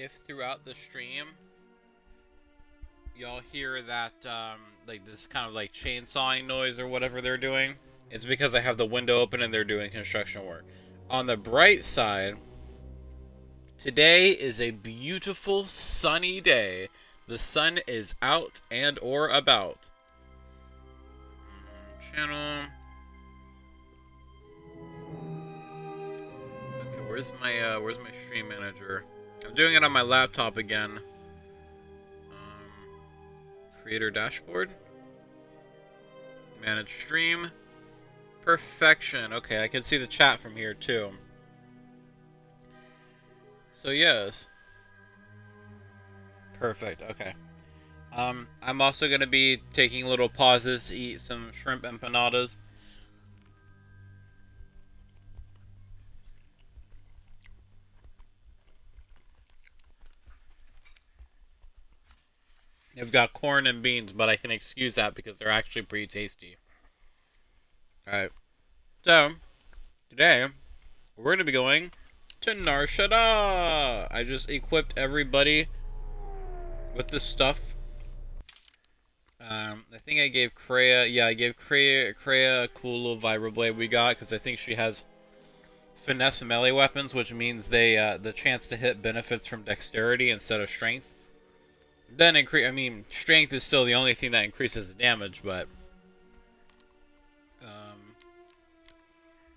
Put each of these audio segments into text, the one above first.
if throughout the stream y'all hear that like this kind of like chainsawing noise or whatever they're doing, it's because I have the window open and they're doing construction work. On the bright side, today is a beautiful sunny day. The sun is out and or about. Channel. Okay, where's my stream manager? I'm doing it on my laptop again. Creator dashboard. Manage stream. Perfection. Okay, I can see the chat from here too. So yes. Perfect. Okay. I'm also going to be taking little pauses to eat some shrimp empanadas. They've got corn and beans, but I can excuse that because they're actually pretty tasty. Alright. So, today, we're going to be going to Shaddaa. I just equipped everybody with this stuff. I think I gave Kreia, yeah, I gave Kreia a cool little vibroblade we got, because I think she has finesse melee weapons, which means they, the chance to hit benefits from dexterity instead of strength. Then I mean, strength is still the only thing that increases the damage, but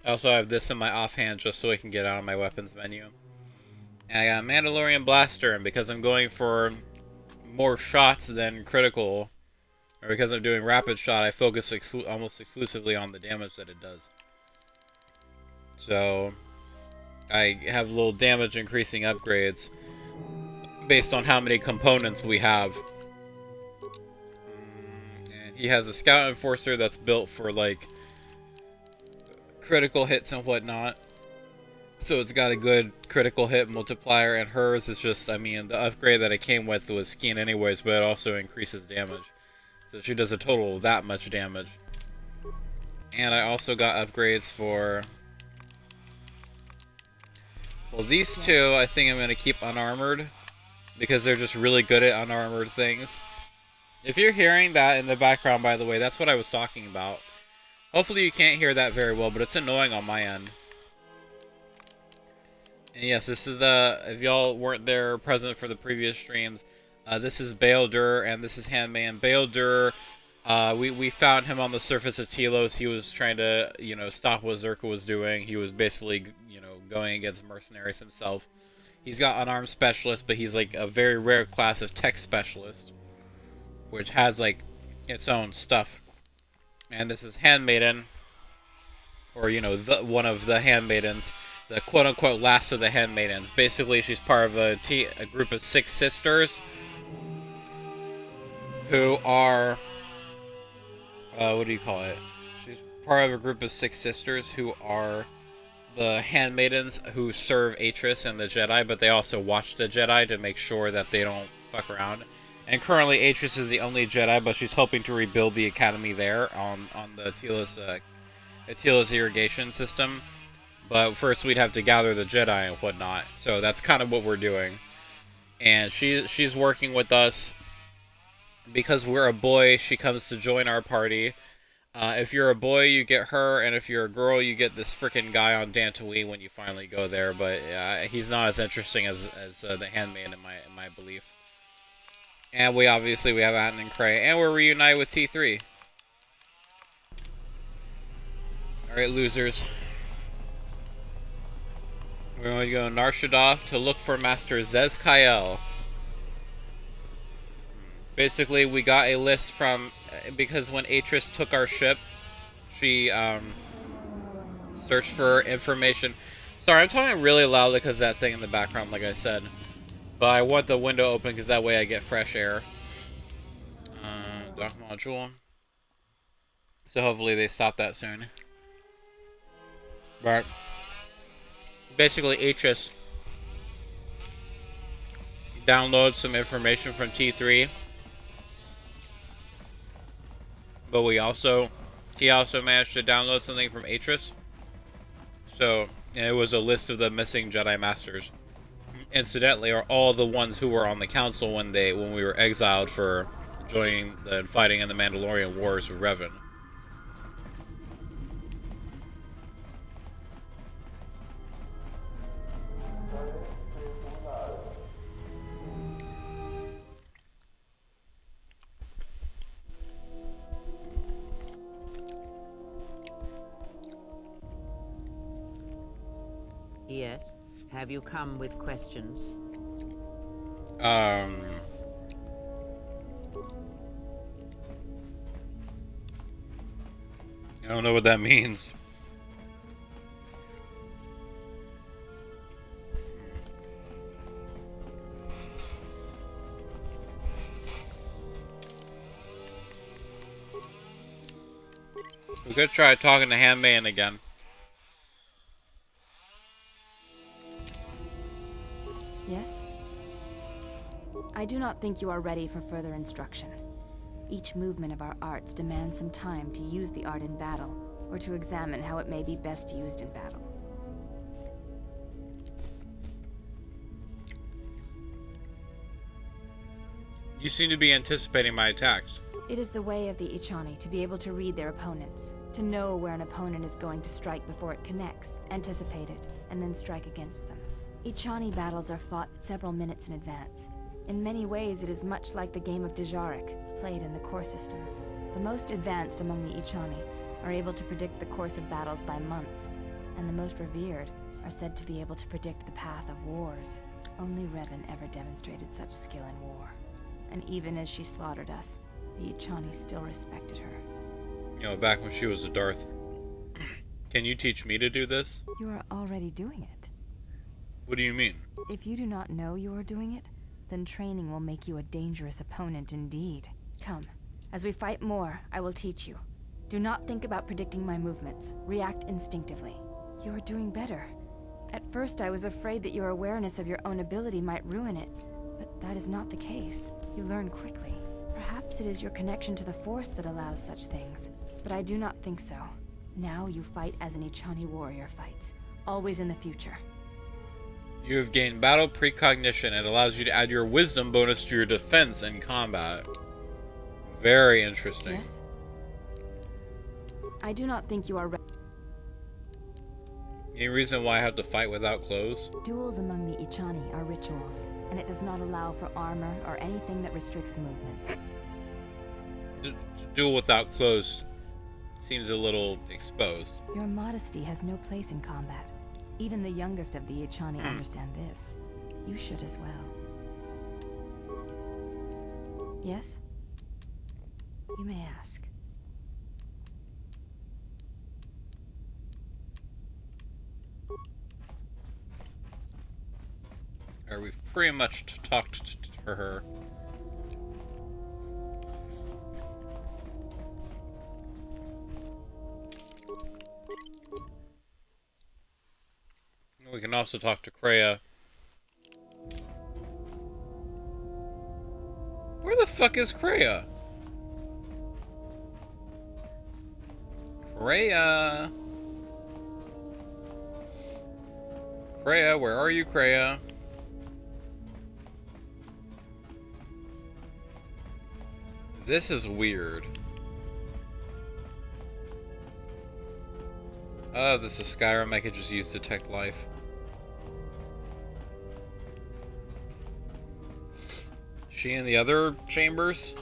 I also have this in my offhand just so I can get out of my weapons menu. And I got a Mandalorian Blaster, and because I'm going for more shots than critical, or because I'm doing rapid shot, I focus almost exclusively on the damage that it does. So I have little damage increasing upgrades based on how many components we have. And he has a Scout Enforcer that's built for like critical hits and whatnot. So it's got a good critical hit multiplier, and hers is just, I mean, the upgrade that it came with was skiing anyways, but it also increases damage. So she does a total of that much damage. And I also got upgrades for... Well, these two I think I'm going to keep unarmored, because they're just really good at unarmored things. If you're hearing that in the background, by the way, that's what I was talking about. Hopefully you can't hear that very well, but it's annoying on my end. And yes, this is if y'all weren't there present for the previous streams, this is Baeldur and this is Handmaiden. Baeldur, we found him on the surface of Telos. He was trying to, you know, stop what Zerka was doing. He was basically, you know, going against mercenaries himself. He's got unarmed specialist, but he's like a very rare class of tech specialist, which has like its own stuff. And this is Handmaiden, or you know, one of the Handmaidens, the quote-unquote last of the Handmaidens. Basically, she's part of a group of 6 sisters who are, what do you call it? She's part of a group of 6 sisters who are the Handmaidens who serve Atris and the Jedi, but they also watch the Jedi to make sure that they don't fuck around. And currently, Atris is the only Jedi, but she's hoping to rebuild the academy there on the Telos irrigation system. But first, we'd have to gather the Jedi and whatnot. So that's kind of what we're doing. And she's working with us because we're a boy. She comes to join our party. If you're a boy, you get her, and if you're a girl, you get this freaking guy on Dantooine when you finally go there. But he's not as interesting as the Handmaid in my belief. And we have Atten and Kreia, and we're reunited with T3. Alright, losers. We're going to go to Shaddaa to look for Master Zez-Kyle. Basically, we got a list from... Because when Atris took our ship, she searched for information. Sorry, I'm talking really loudly because of that thing in the background, like I said. But I want the window open because that way I get fresh air. Dock module. So hopefully they stop that soon. But basically, Atris downloads some information from T3. But he also managed to download something from Atris. So it was a list of the missing Jedi Masters. incidentally, are all the ones who were on the council when we were exiled for joining and fighting in the Mandalorian Wars with Revan. Yes. Have you come with questions? I don't know what that means. We could try talking to Handmaiden again. Yes? I do not think you are ready for further instruction. Each movement of our arts demands some time to use the art in battle, or to examine how it may be best used in battle. You seem to be anticipating my attacks. It is the way of the Ichani to be able to read their opponents, to know where an opponent is going to strike before it connects, anticipate it, and then strike against them. Ichani battles are fought several minutes in advance. In many ways, it is much like the game of Dejarik, played in the core systems. The most advanced among the Ichani are able to predict the course of battles by months, and the most revered are said to be able to predict the path of wars. Only Revan ever demonstrated such skill in war. And even as she slaughtered us, the Ichani still respected her. You know, back when she was a Darth. Can you teach me to do this? You are already doing it. What do you mean? If you do not know you are doing it, then training will make you a dangerous opponent indeed. Come, as we fight more, I will teach you. Do not think about predicting my movements. React instinctively. You are doing better. At first, I was afraid that your awareness of your own ability might ruin it, but that is not the case. You learn quickly. Perhaps it is your connection to the Force that allows such things, but I do not think so. Now you fight as an Ichani warrior fights, always in the future. You have gained battle precognition. It allows you to add your wisdom bonus to your defense in combat. Very interesting. Yes? I do not think you are Any reason why I have to fight without clothes? Duels among the Ichani are rituals, and it does not allow for armor or anything that restricts movement. To duel without clothes seems a little exposed. Your modesty has no place in combat. Even the youngest of the Ichani understand this. You should as well. Yes? You may ask. Or we've pretty much talked to her. We can also talk to Kreia. Where the fuck is Kreia? Kreia! Kreia, where are you, Kreia? This is weird. Oh, this is Skyrim. I could just use Detect Life. She in the other chambers?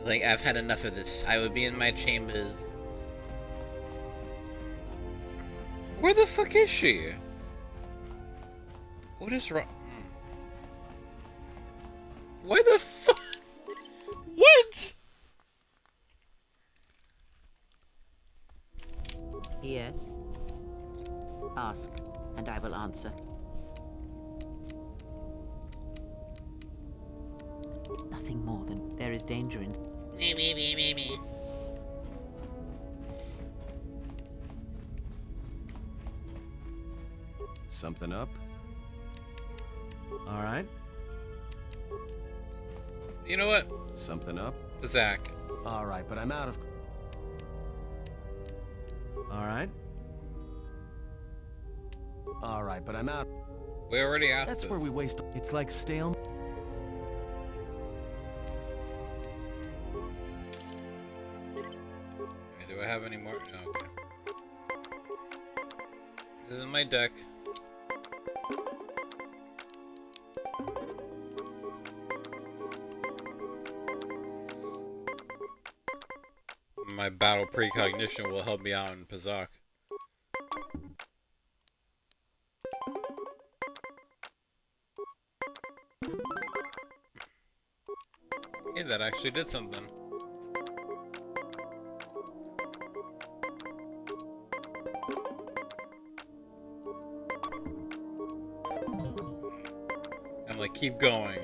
Like, I've had enough of this. I would be in my chambers. Where the fuck is she? What is wrong? Why the fuck? What? Yes. Ask, and I will answer. Nothing more than there is danger in... Something up? All right. You know what? Something up? Zach. All right, but I'm out of... All right. All right, but I'm out. We already asked That's this. where we waste. It's like stale. Okay, do I have any more? No, okay. This is my deck. My battle precognition will help me out in Pazak. Hey, that actually did something. I'm like, keep going.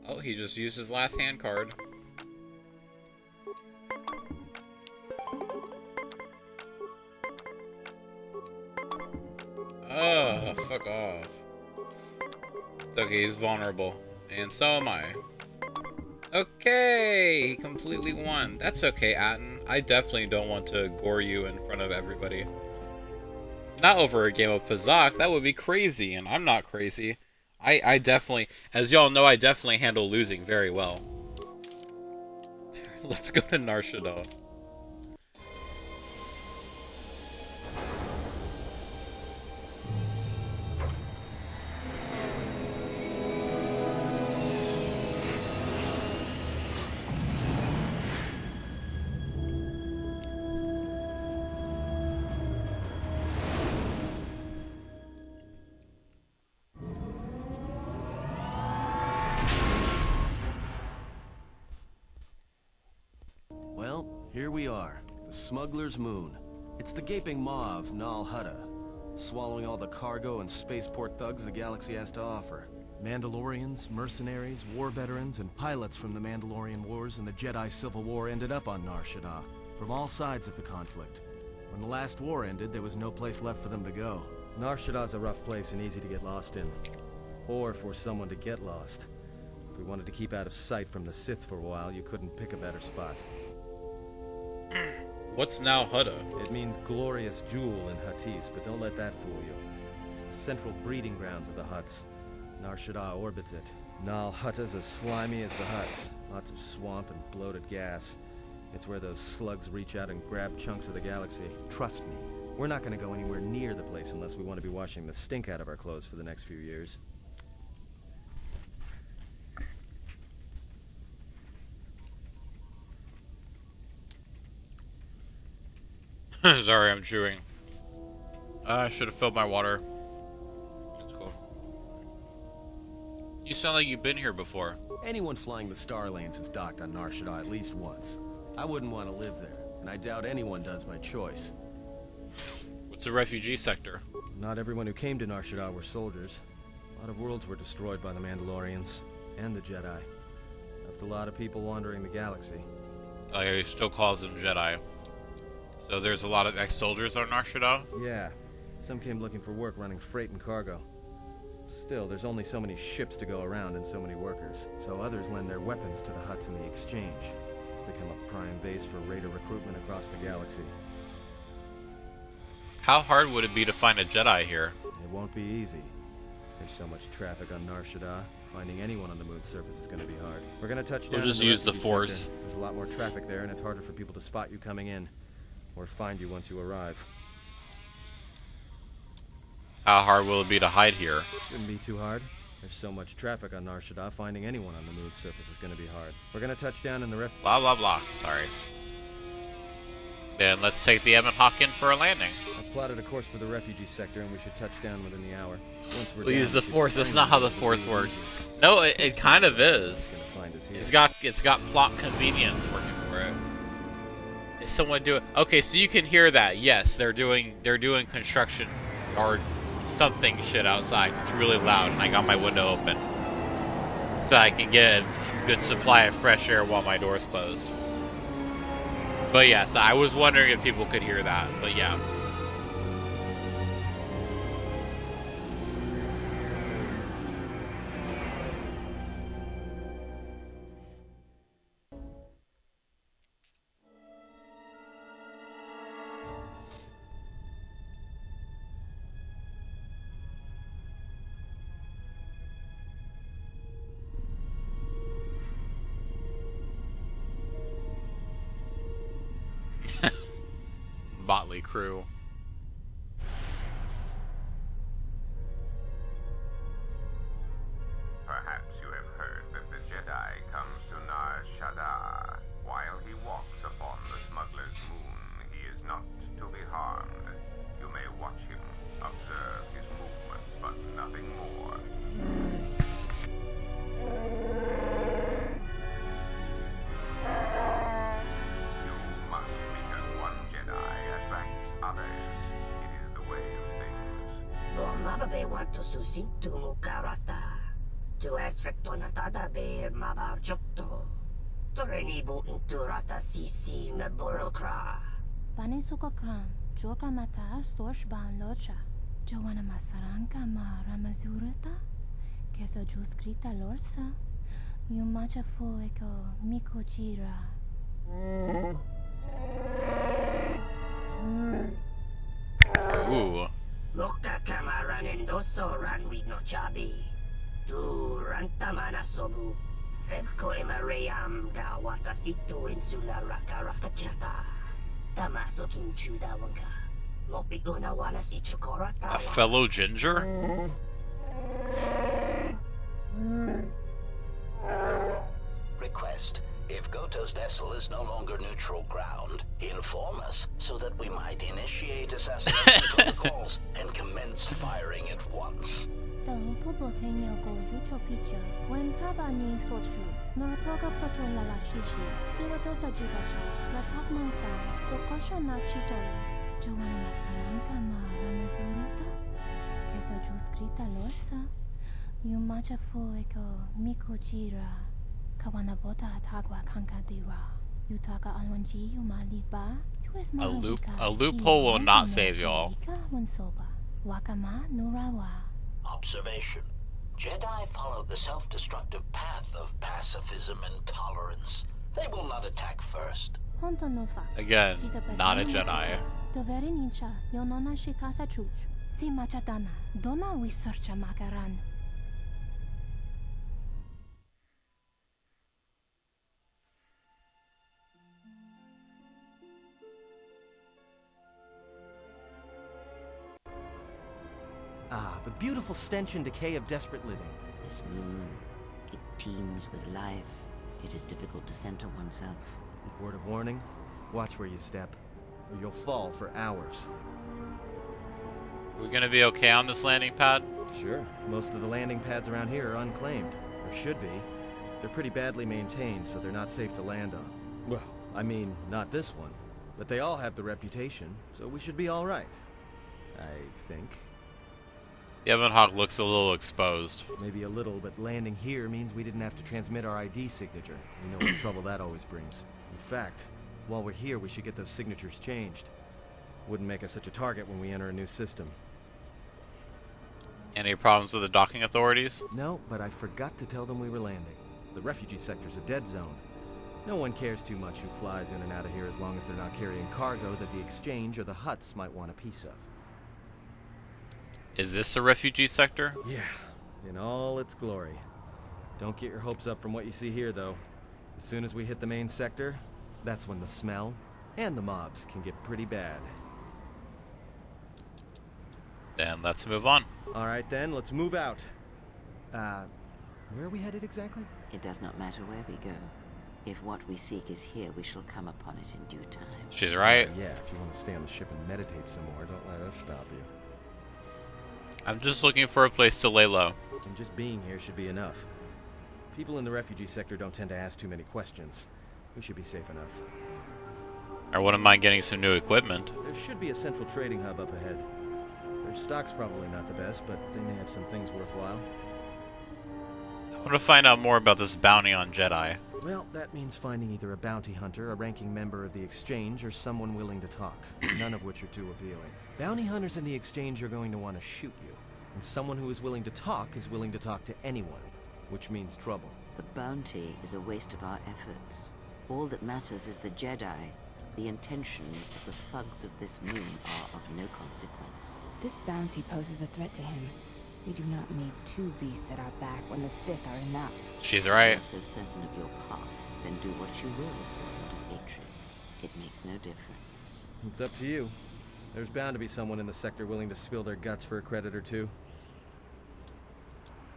Oh, he just used his last hand card. Oh, fuck off. It's okay, he's vulnerable. And so am I. Okay, he completely won. That's okay, Atten. I definitely don't want to gore you in front of everybody. Not over a game of Pazak, that would be crazy, and I'm not crazy. I definitely, as y'all know, I definitely handle losing very well. Let's go to Nar Shaddaa. Well, here we are. The Smuggler's Moon. It's the gaping maw of Nal Hutta, swallowing all the cargo and spaceport thugs the galaxy has to offer. Mandalorians, mercenaries, war veterans, and pilots from the Mandalorian Wars and the Jedi Civil War ended up on Nar Shaddaa, from all sides of the conflict. When the last war ended, there was no place left for them to go. Nar Shaddaa's a rough place and easy to get lost in. Or for someone to get lost. If we wanted to keep out of sight from the Sith for a while, you couldn't pick a better spot. What's now Hutta? It means glorious jewel in Huttese, but don't let that fool you. It's the central breeding grounds of the Hutts. Nar Shaddaa orbits it. Nal Hutta's as slimy as the Hutts. Lots of swamp and bloated gas. It's where those slugs reach out and grab chunks of the galaxy. Trust me, we're not going to go anywhere near the place unless we want to be washing the stink out of our clothes for the next few years. Sorry, I'm chewing. I should have filled my water. That's cool. You sound like you've been here before. Anyone flying the Star Lanes has docked on Nar Shaddaa at least once. I wouldn't want to live there, and I doubt anyone does by choice. What's the refugee sector? Not everyone who came to Nar Shaddaa were soldiers. A lot of worlds were destroyed by the Mandalorians and the Jedi. Left a lot of people wandering the galaxy. He still calls them Jedi. So there's a lot of ex-soldiers on Nar Shaddaa? Yeah, some came looking for work running freight and cargo. Still, there's only so many ships to go around and so many workers, so others lend their weapons to the Hutts in the exchange. It's become a prime base for raider recruitment across the galaxy. How hard would it be to find a Jedi here? It won't be easy. There's so much traffic on Nar Shaddaa. Finding anyone on the moon's surface is going to be hard. We're going to touch down. We'll just in use the refugee Force. sector. There's a lot more traffic there, and it's harder for people to spot you coming in, or find you once you arrive. How hard will it be to hide here? Shouldn't be too hard. There's so much traffic on Nar Shaddaa, finding anyone on the moon's surface is going to be hard. We're going to touch down in the ref. Blah, blah, blah. Sorry. Then let's take the Emmett Hawk in for a landing. I've plotted a course for the refugee sector, and we should touch down within the hour. Once we're We'll down, use the we should Force. That's find not how you. the It'll Force be works. easy. No, it kind of is. It's gonna find us here. It's got plot convenience working for it. Is someone doing? Okay, so you can hear that. Yes, they're doing construction or something shit outside. It's really loud, and I got my window open so I can get a good supply of fresh air while my door's closed. But yes, I was wondering if people could hear that. But yeah. crew. Perhaps you have heard that the Jedi comes to Nar Shaddaa. While he walks upon the smuggler's moon, he is not to be harmed. You may watch him, observe his movements, but nothing more. You must, because one Jedi attracts others. It is the way of things. Mababe want to susintu mukarata. Tu esrecto natada beer mabar jokto. Torenibu inturata sisi me burokra. Bani sukokran, joka mata storch ban locha. Joanna masaranka ma ramazurata. Keso juskrita lorsa. Yumacha foeko mikojira. Ooh. Loka kamaran endoso ranwi no chabi. Tu rantamana sobu. Febko emaream ga watasitu insula raka raka chata. Tamaso kinchuda wanga. Lopi una wala si chokorata. A fellow ginger? Request. If KoTOR's vessel is no longer neutral ground, inform us so that we might initiate assassination protocols and commence firing at once. The Upobotenyo go Jucho Picha. When Tabani Sochu, Noratoga Proton Lala Shishi, Juwatosa Jibacha, Ratak Mansa, Dokosha Nachito, Joanna Masaranka Ma Ramazurita, Keso Juskrita Lorsa, Yumacha Foeko Mikojira. Kawanabota Tagwa Kankadira. Utaka Alwanji Umaliba. A loophole will not save y'all. Wakama Nurawa. Observation. Jedi follow the self-destructive path of pacifism and tolerance. They will not attack first. Again, not a Jedi. Doveri nincha, yonona shitasa chuch. Si machadana, dona we searcha makaran. Ah, the beautiful stench and decay of desperate living. This moon, it teems with life. It is difficult to center oneself. Word of warning, watch where you step, or you'll fall for hours. We gonna be okay on this landing pad? Sure, most of the landing pads around here are unclaimed, or should be. They're pretty badly maintained, so they're not safe to land on. Well, I mean, not this one. But they all have the reputation, so we should be alright. I think. The Evan Hawk looks a little exposed. Maybe a little, but landing here means we didn't have to transmit our ID signature. You know what trouble that always brings. In fact, while we're here, we should get those signatures changed. Wouldn't make us such a target when we enter a new system. Any problems with the docking authorities? No, but I forgot to tell them we were landing. The refugee sector's a dead zone. No one cares too much who flies in and out of here as long as they're not carrying cargo that the exchange or the Hutts might want a piece of. Is this the refugee sector? Yeah, in all its glory. Don't get your hopes up from what you see here, though. As soon as we hit the main sector, that's when the smell and the mobs can get pretty bad. Then let's move on. Alright then, let's move out. Where are we headed exactly? It does not matter where we go. If what we seek is here, we shall come upon it in due time. She's right. Yeah, if you want to stay on the ship and meditate some more, don't let us stop you. I'm just looking for a place to lay low. And just being here should be enough. People in the refugee sector don't tend to ask too many questions. We should be safe enough. I wouldn't mind getting some new equipment. There should be a central trading hub up ahead. Their stock's probably not the best, but they may have some things worthwhile. I want to find out more about this bounty on Jedi. Well, that means finding either a bounty hunter, a ranking member of the Exchange, or someone willing to talk, none of which are too appealing. Bounty hunters in the Exchange are going to want to shoot you, and someone who is willing to talk to anyone, which means trouble. The bounty is a waste of our efforts. All that matters is the Jedi. The intentions of the thugs of this moon are of no consequence. This bounty poses a threat to him. We do not need two beasts at our back when the Sith are enough. She's If you right. are so certain of your path, then do what you will, Servant of Atris. It makes no difference. It's up to you. There's bound to be someone in the sector willing to spill their guts for a credit or two.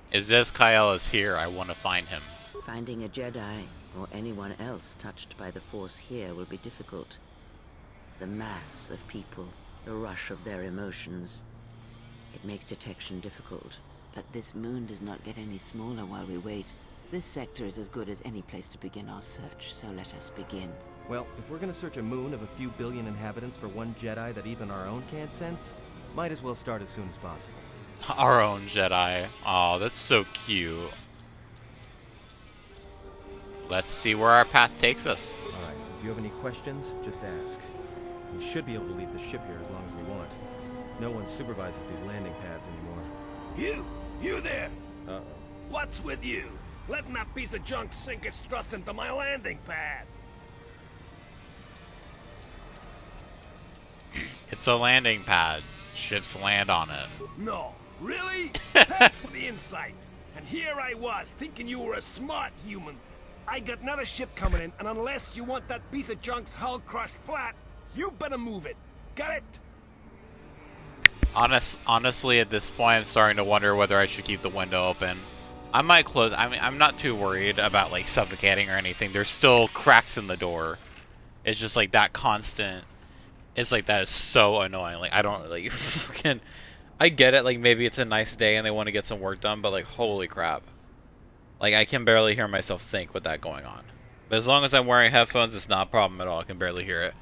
If Zezkael is here, I want to find him. Finding a Jedi, or anyone else touched by the Force here, will be difficult. The mass of people, the rush of their emotions. It makes detection difficult. But this moon does not get any smaller while we wait. This sector is as good as any place to begin our search, so let us begin. Well, if we're gonna search a moon of a few billion inhabitants for one Jedi that even our own can't sense, might as well start as soon as possible. Our own Jedi. Oh, that's so cute. Let's see where our path takes us. Alright, if you have any questions, just ask. We should be able to leave the ship here as long as we want. No one supervises these landing pads anymore. You there! Uh-oh. What's with you? Letting that piece of junk sink its struts into my landing pad! It's a landing pad. Ships land on it. No, really? Thanks for the insight. And here I was, thinking you were a smart human. I got another ship coming in, and unless you want that piece of junk's hull crushed flat, you better move it. Got it? Honestly, at this point, I'm starting to wonder whether I should keep the window open. I might close. I mean, I'm not too worried about like suffocating or anything. There's still cracks in the door. It's just like that constant. It's like that is so annoying. Like I don't like fucking. I get it. Like maybe it's a nice day and they want to get some work done, but like holy crap. Like I can barely hear myself think with that going on. But as long as I'm wearing headphones, it's not a problem at all. I can barely hear it.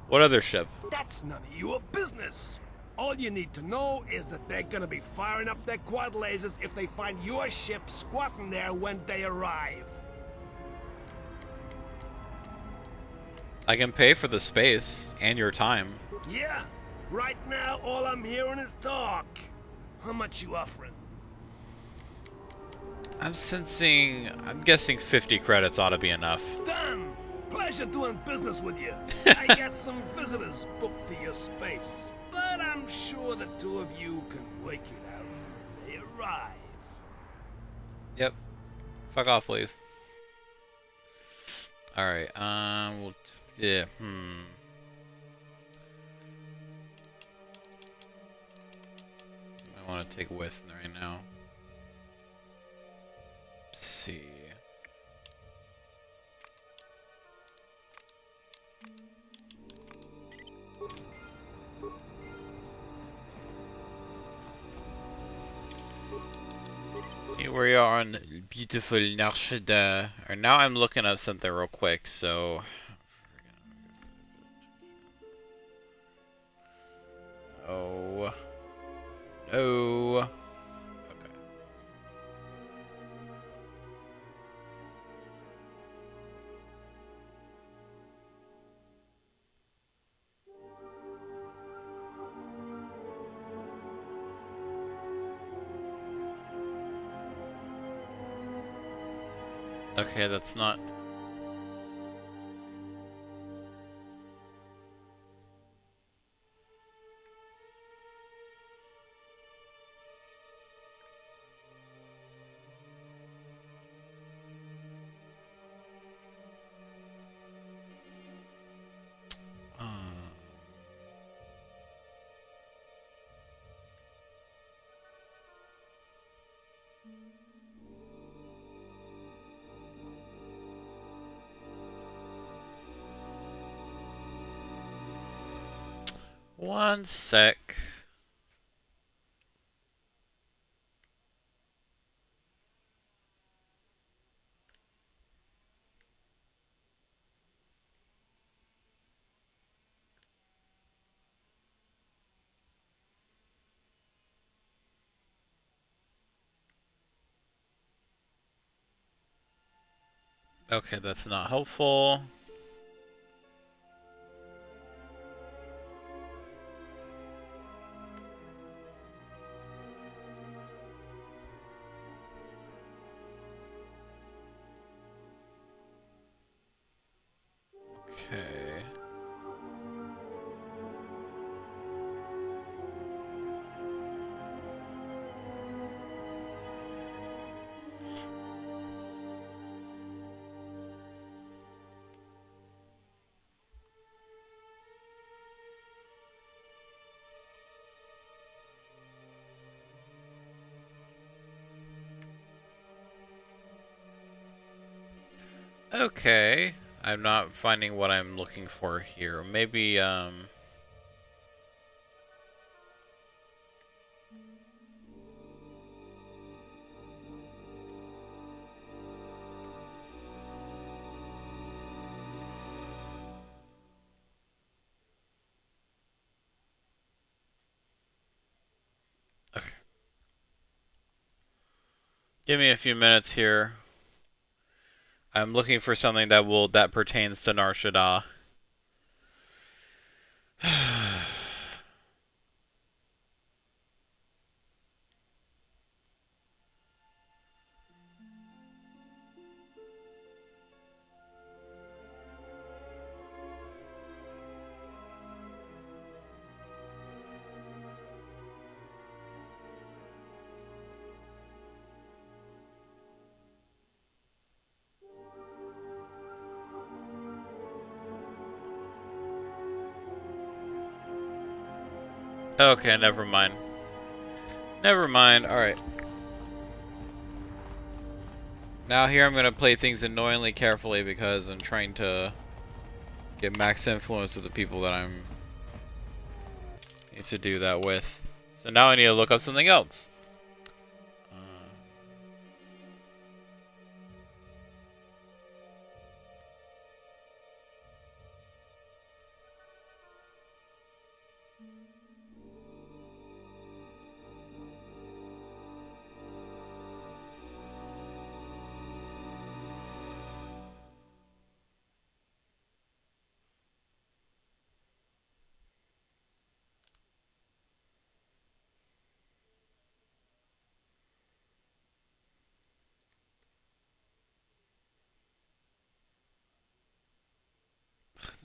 What other ship? That's none of your business. All you need to know is that they're gonna be firing up their quad lasers if they find your ship squatting there when they arrive. I can pay for the space and your time. Yeah, right now all I'm hearing is talk. How much you offering? I'm guessing 50 credits ought to be enough. Done. Pleasure doing business with you. I got some visitors booked for your space, but I'm sure the two of you can work it out when they arrive. Yep. Fuck off, please. Alright, yeah, I want to take with right now. Let's see. Here we are on beautiful Shaddaa. And now I'm looking up something real quick, so... Oh. No. Okay. Okay, that's not... One sec. Okay, that's not helpful. Okay. Okay. I'm not finding what I'm looking for here. Maybe, okay. Give me a few minutes here. I'm looking for something that pertains to Nar Shaddaa. Okay, never mind. Never mind. Alright. Now here I'm gonna play things annoyingly carefully because I'm trying to get max influence with the people that I'm need to do that with. So now I need to look up something else.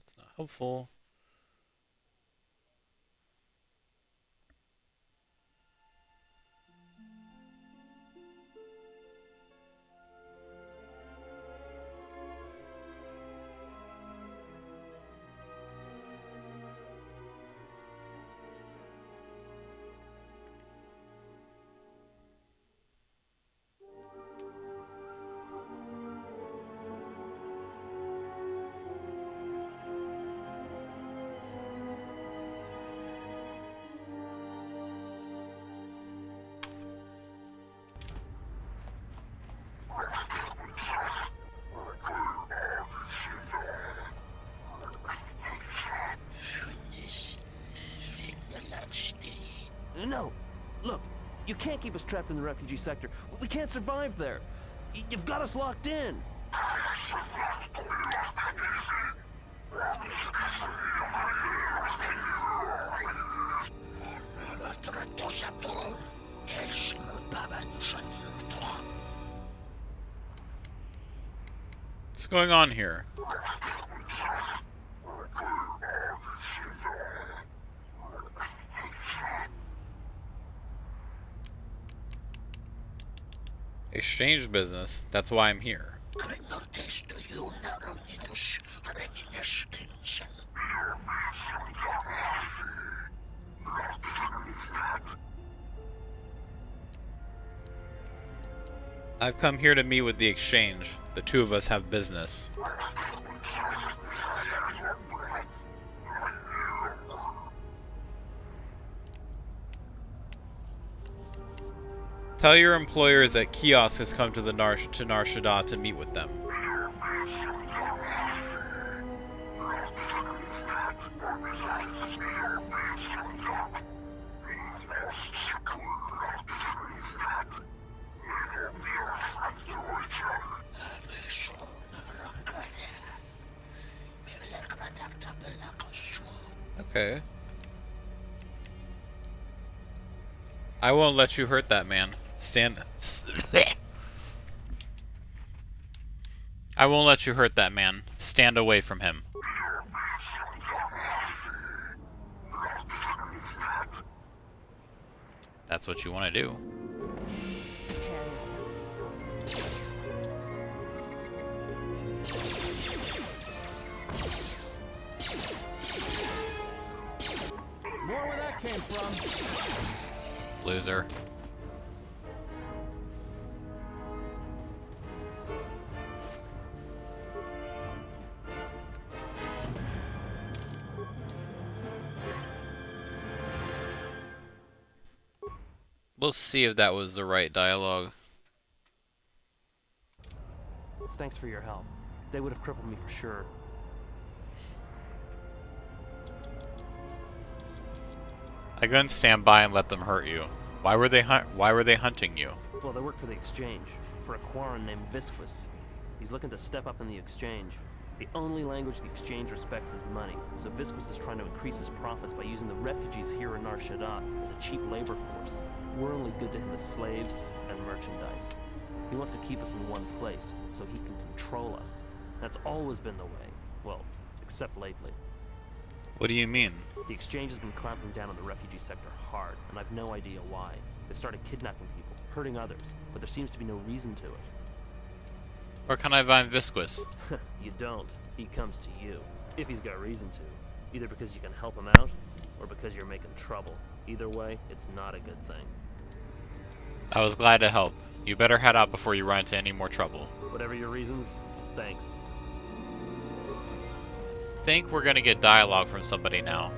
That's not helpful. No! Look, you can't keep us trapped in the refugee sector. We can't survive there. You've got us locked in. What's going on here? Exchange business. That's why I'm here. I've come here to meet with the exchange. The two of us have business. Tell your employers that Kiosk has come to Nar Shaddaa to meet with them. Okay. I won't let you hurt that man. I won't let you hurt that man. Stand away from him. That's what you want to do. More where that came from. Loser. We'll see if that was the right dialogue. Thanks for your help. They would have crippled me for sure. I couldn't stand by and let them hurt you. Why were they hunting you? Well, they work for the Exchange, for a Quarren named Visquis. He's looking to step up in the Exchange. The only language the Exchange respects is money, so Visquis is trying to increase his profits by using the refugees here in Nar Shaddaa as a cheap labor force. We're only good to him as slaves and merchandise. He wants to keep us in one place, so he can control us. That's always been the way. Well, except lately. What do you mean? The Exchange has been clamping down on the refugee sector hard, and I've no idea why. They've started kidnapping people, hurting others, but there seems to be no reason to it. Where can I find Visquis? You don't. He comes to you. If he's got reason to. Either because you can help him out, or because you're making trouble. Either way, it's not a good thing. I was glad to help. You better head out before you run into any more trouble. Whatever your reasons, thanks. I think we're gonna get dialogue from somebody now.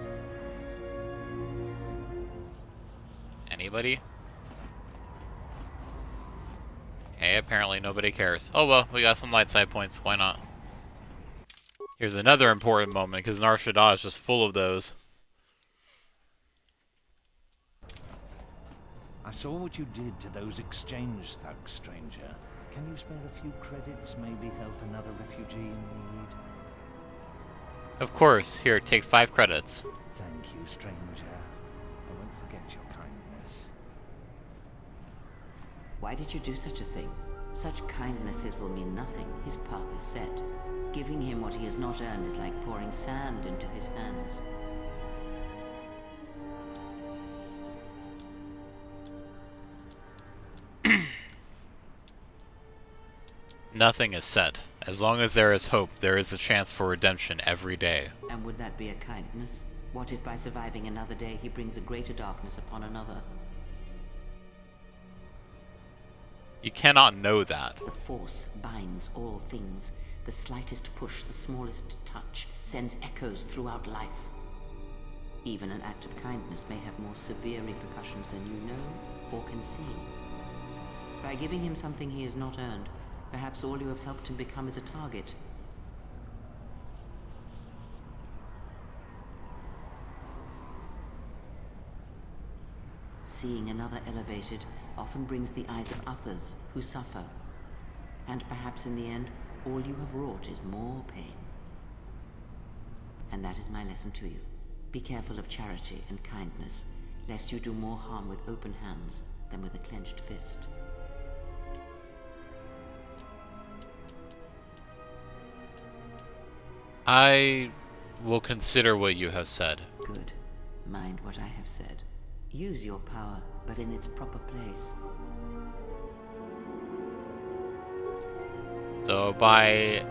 Anybody? Okay, apparently nobody cares. Oh well, we got some light side points, why not? Here's another important moment, because Nar Shaddaa is just full of those. I saw what you did to those exchange thugs, stranger. Can you spare a few credits, maybe help another refugee in need? Of course. Here, take 5 credits. Thank you, stranger. I won't forget your kindness. Why did you do such a thing? Such kindnesses will mean nothing. His path is set. Giving him what he has not earned is like pouring sand into his hands. Nothing is set. As long as there is hope, there is a chance for redemption every day. And would that be a kindness? What if by surviving another day he brings a greater darkness upon another? You cannot know that. The Force binds all things. The slightest push, the smallest touch, sends echoes throughout life. Even an act of kindness may have more severe repercussions than you know or can see. By giving him something he has not earned, perhaps all you have helped him become is a target. Seeing another elevated often brings the eyes of others who suffer. And perhaps in the end, all you have wrought is more pain. And that is my lesson to you. Be careful of charity and kindness, lest you do more harm with open hands than with a clenched fist. I will consider what you have said. Good. Mind what I have said. Use your power, but in its proper place. So by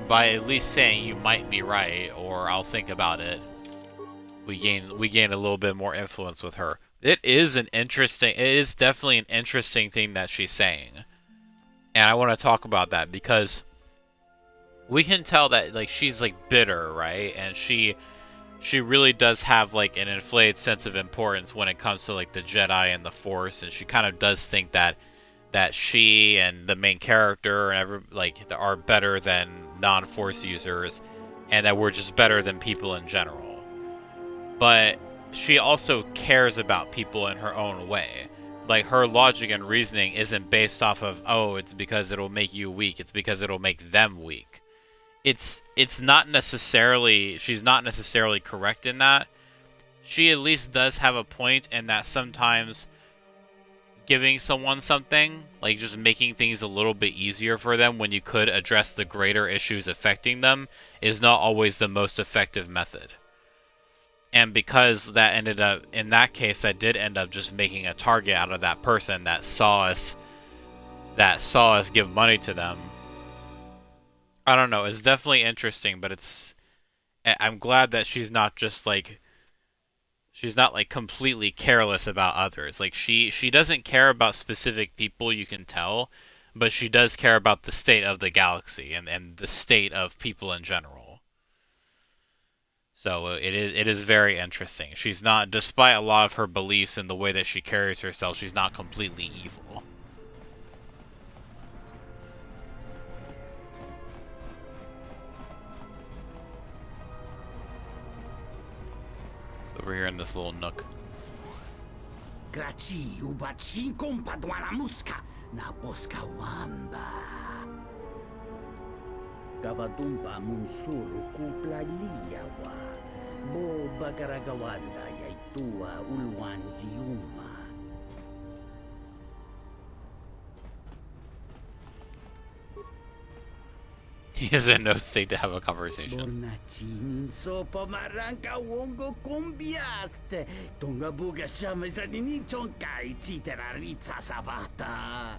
by at least saying you might be right or I'll think about it, we gain a little bit more influence with her. It is definitely an interesting thing that she's saying. And I want to talk about that because we can tell that like she's like bitter, right? And she really does have like an inflated sense of importance when it comes to like the Jedi and the Force, and she kind of does think that she and the main character and are better than non-Force users, and that we're just better than people in general. But she also cares about people in her own way. Like her logic and reasoning isn't based off of, oh, it's because it'll make you weak, it's because it'll make them weak. It's not necessarily, she's not necessarily correct in that. She at least does have a point in that sometimes giving someone something, like just making things a little bit easier for them when you could address the greater issues affecting them, is not always the most effective method. And because that ended up, in that case, that did end up just making a target out of that person that saw us give money to them. I don't know, it's definitely interesting, but I'm glad that she's not just like, she's not like completely careless about others. Like she doesn't care about specific people, you can tell, but she does care about the state of the galaxy and the state of people in general. So it is very interesting. She's not, despite a lot of her beliefs and the way that she carries herself, she's not completely evil. So over here in this little nook. Graci ubatsin kompadwana muska na boska wamba. Kavatumpa munsuru kuplaliyawa. Bo bagaragawanda yaitua ulwanjiuma. He is in no state to have a conversation. Bornacinin sopa maranka wongo combiaste. Tonga buga shamezanini chonkai chiteraritza sabata.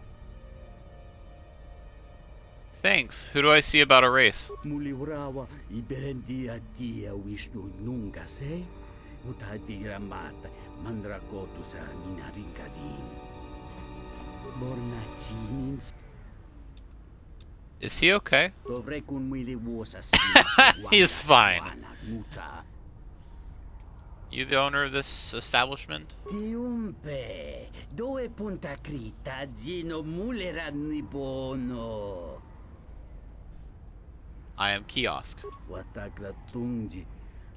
Thanks. Who do I see about a race? Mulibrawa iberendia tia Vishnu nunca se. Utati gramata mandragotu sa minarinkadin. Bornacinin. Is he okay? He's He's fine. You the owner of this establishment? Tiumpe, dove punta crita zino muleranni bono. I am Kiosk. Watakratungi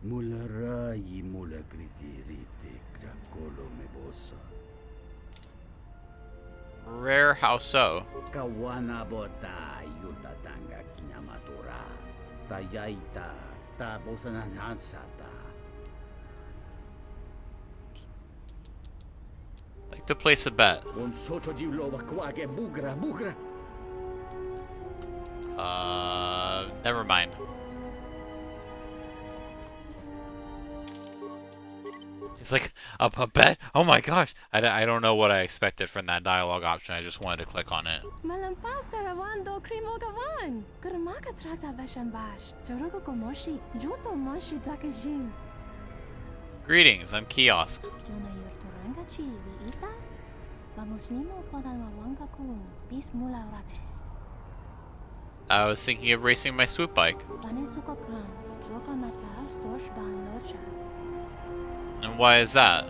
mularayi mulakritirite krakolo mebosa. Rare, how so? Kawana bota yutatanga kinamatura. Tayaita tabosananansata. Like to place a bet. Un socio di lova quage bugra bugra. Never mind. It's like a bet? Oh my gosh! I don't know what I expected from that dialogue option. I just wanted to click on it. Malampasta ravando krimogavan. Gramaka trata veshambash. Jorugo komoshi. Juto moshi takajin. Greetings, I'm Kiosk. Jona yurturanga chi ita. Vamos nimo podama wanga kun. Bis mula rapest. I was thinking of racing my swoop bike. Vanesuka kran. Joka mata storch ban locha. And why is that?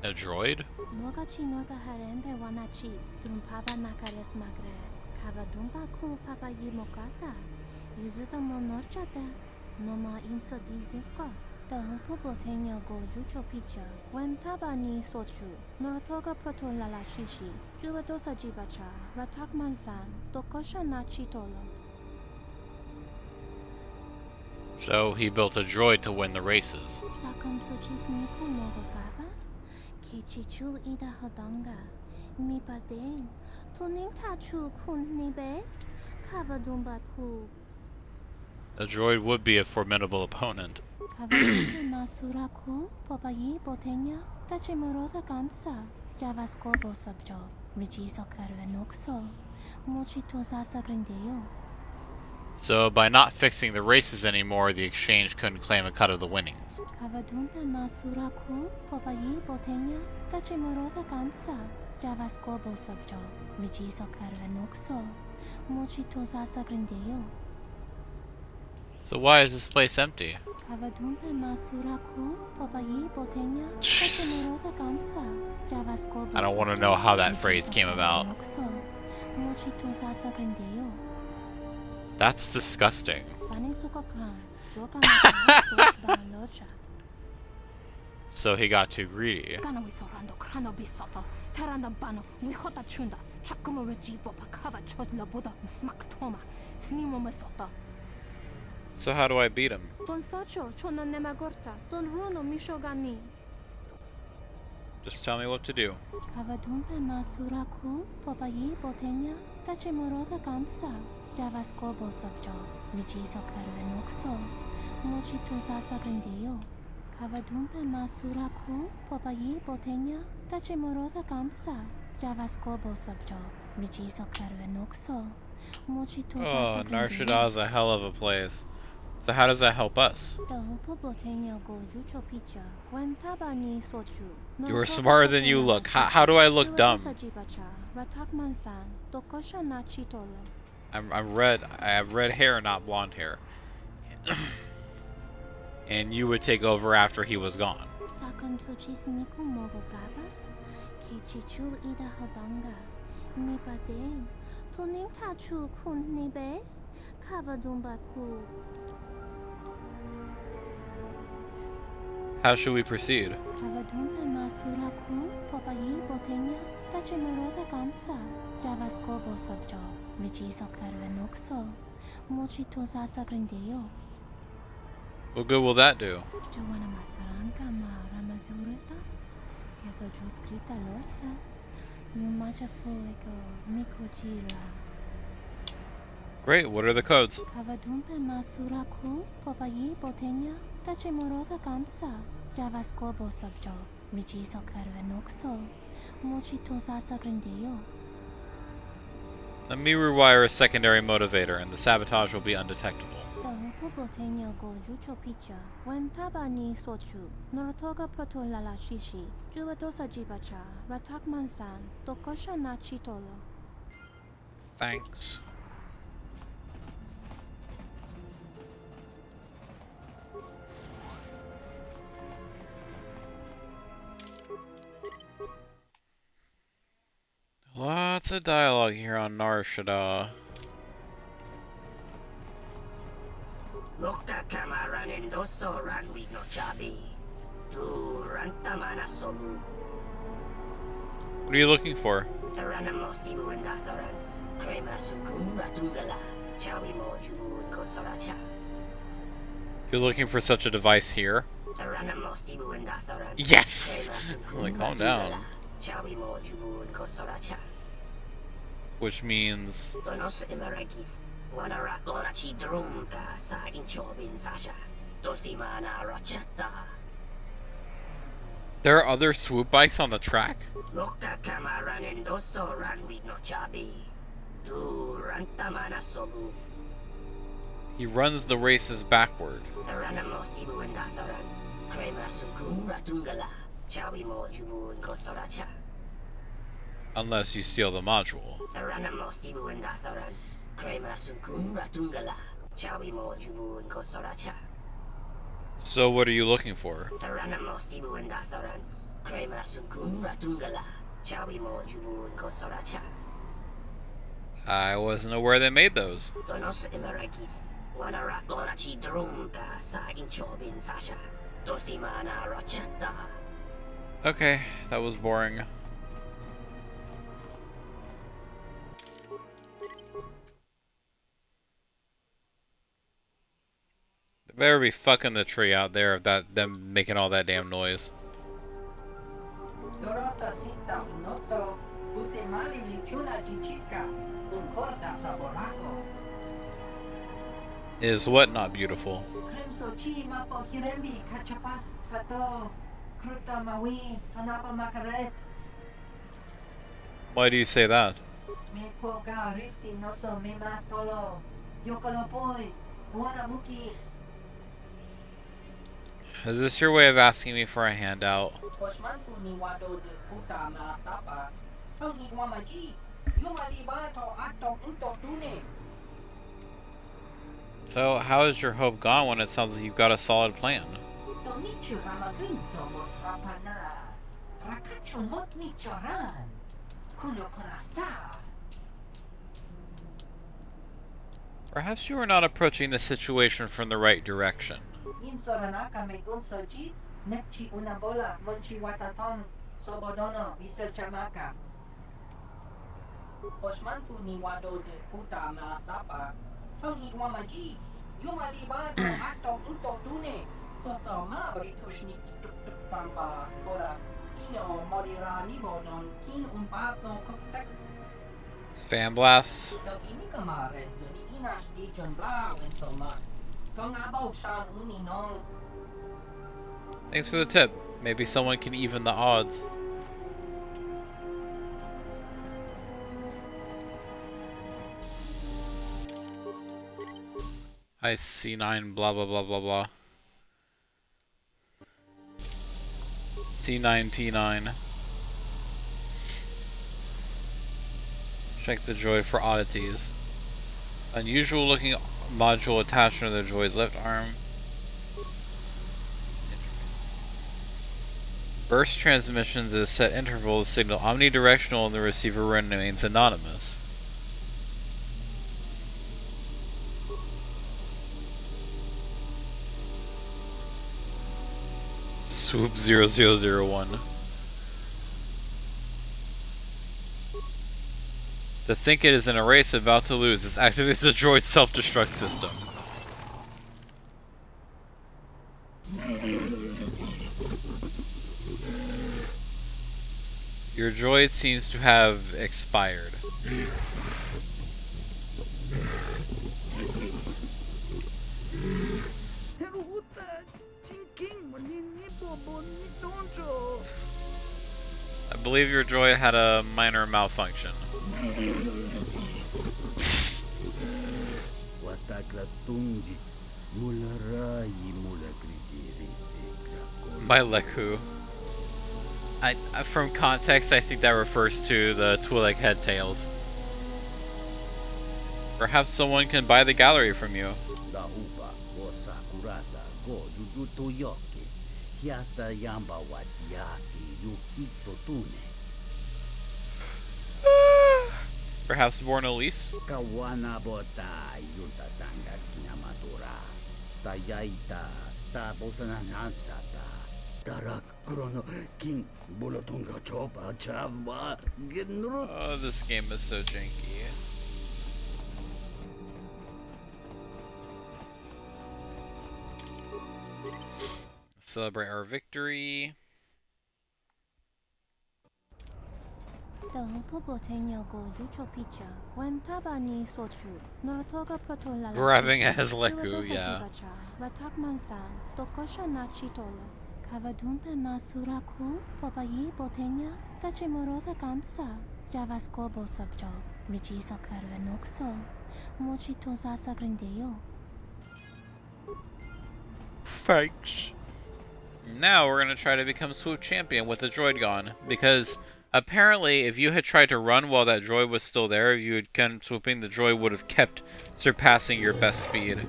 A droid? Mogachi nota harembe wanachi. Drumpaba nakares magre. Kavadumba ku papa yimokata. Yuzuta monorcha des. Noma inso dizuka. The hupo botenya go jucho picha. When taba ni sochu. Norotoga proto lala shishi. Juvadosa jibacha. Ratak mansan. Dokosha na chitolo. So he built a droid to win the races. Takam tuchis miku mogo graba. Kichichul ida hodanga. Mi paden. Tuning tachu kun nibes. Kavadumba ku. A droid would be a formidable opponent. Kavadumba masuraku. Popayi botenya. Tachimurota kamsa. Javaskobo subjo. Rigiso karvenoxo. Mochito sasa grindeo. So by not fixing the races anymore, the exchange couldn't claim a cut of the winnings. Kavadumba masuraku. Popayi botenya. Tachimurota kamsa. Javaskobo subjo. Rigiso karvenoxo. Mochito sasa grindeo. So why is this place empty? Kavadumba masuraku. Popayi botenya. Tachimurota kamsa. Javaskobo. I don't want to know how that phrase came about. Mochito sasa grindeo. That's disgusting. So he got too greedy. So how do I beat him? Just tell me what to do. Kavadumpe masuraku, popayi botenya, tachimurota kamsa, javaskobo subjo, rigiso karvenoxo, mochito sasa grindeo. Kavadumpe masuraku, popayi botenya, tachimurota kamsa, javaskobo subjo, rigiso karvenoxo, mochito sasa Oh, grindeo. Narshada's a hell of a place. So how does that help us? You are smarter than you look. How do I look dumb? I'm red. I have red hair, not blonde hair. And you would take over after he was gone. How should we proceed? What good will that do? Great, what are the codes? Let me rewire a secondary motivator and the sabotage will be undetectable. Thanks. Lots of dialogue here on Shaddaa. What are you looking for? You're looking for such a device here? Yes! Like, calm down. Which means... There are other swoop bikes on the track? He runs the races backward. Unless you steal the module. So what are you looking for? I wasn't aware they made those. Okay, that was boring. They better be fucking the tree out there if them making all that damn noise. Is what not beautiful? Why do you say that? Is this your way of asking me for a handout? So, how is your hope gone when it sounds like you've got a solid plan? Perhaps you are not approaching the situation from the right direction. Fan blasts. Thanks for the tip. Maybe someone can even the odds. Hi C9 blah blah blah blah blah. C9T9. Check the droid for oddities. Unusual looking module attached under the droid's left arm. Burst transmissions at set intervals signal omnidirectional and the receiver remains anonymous. Swoop 0001. To think it is in a race about to lose, this activates the droid's self-destruct system. Your droid seems to have expired. I believe your droid had a minor malfunction. My Leku. From context, I think that refers to the Twi'lek head tails. Perhaps someone can buy the gallery from you. Perhaps Born Elise? Oh, this game is so janky. Celebrate our victory. Grabbing as Leku, yeah. Kavadumpe masuraku popayi botenya tachimorote kamsa javaskobo sabjo rijiso karvenoxo mochitosa sagrindeyo. Thanks. Now we're gonna try to become Swoop Champion with the droid gone, because apparently if you had tried to run while that droid was still there, if you had kept swooping, the droid would have kept surpassing your best speed.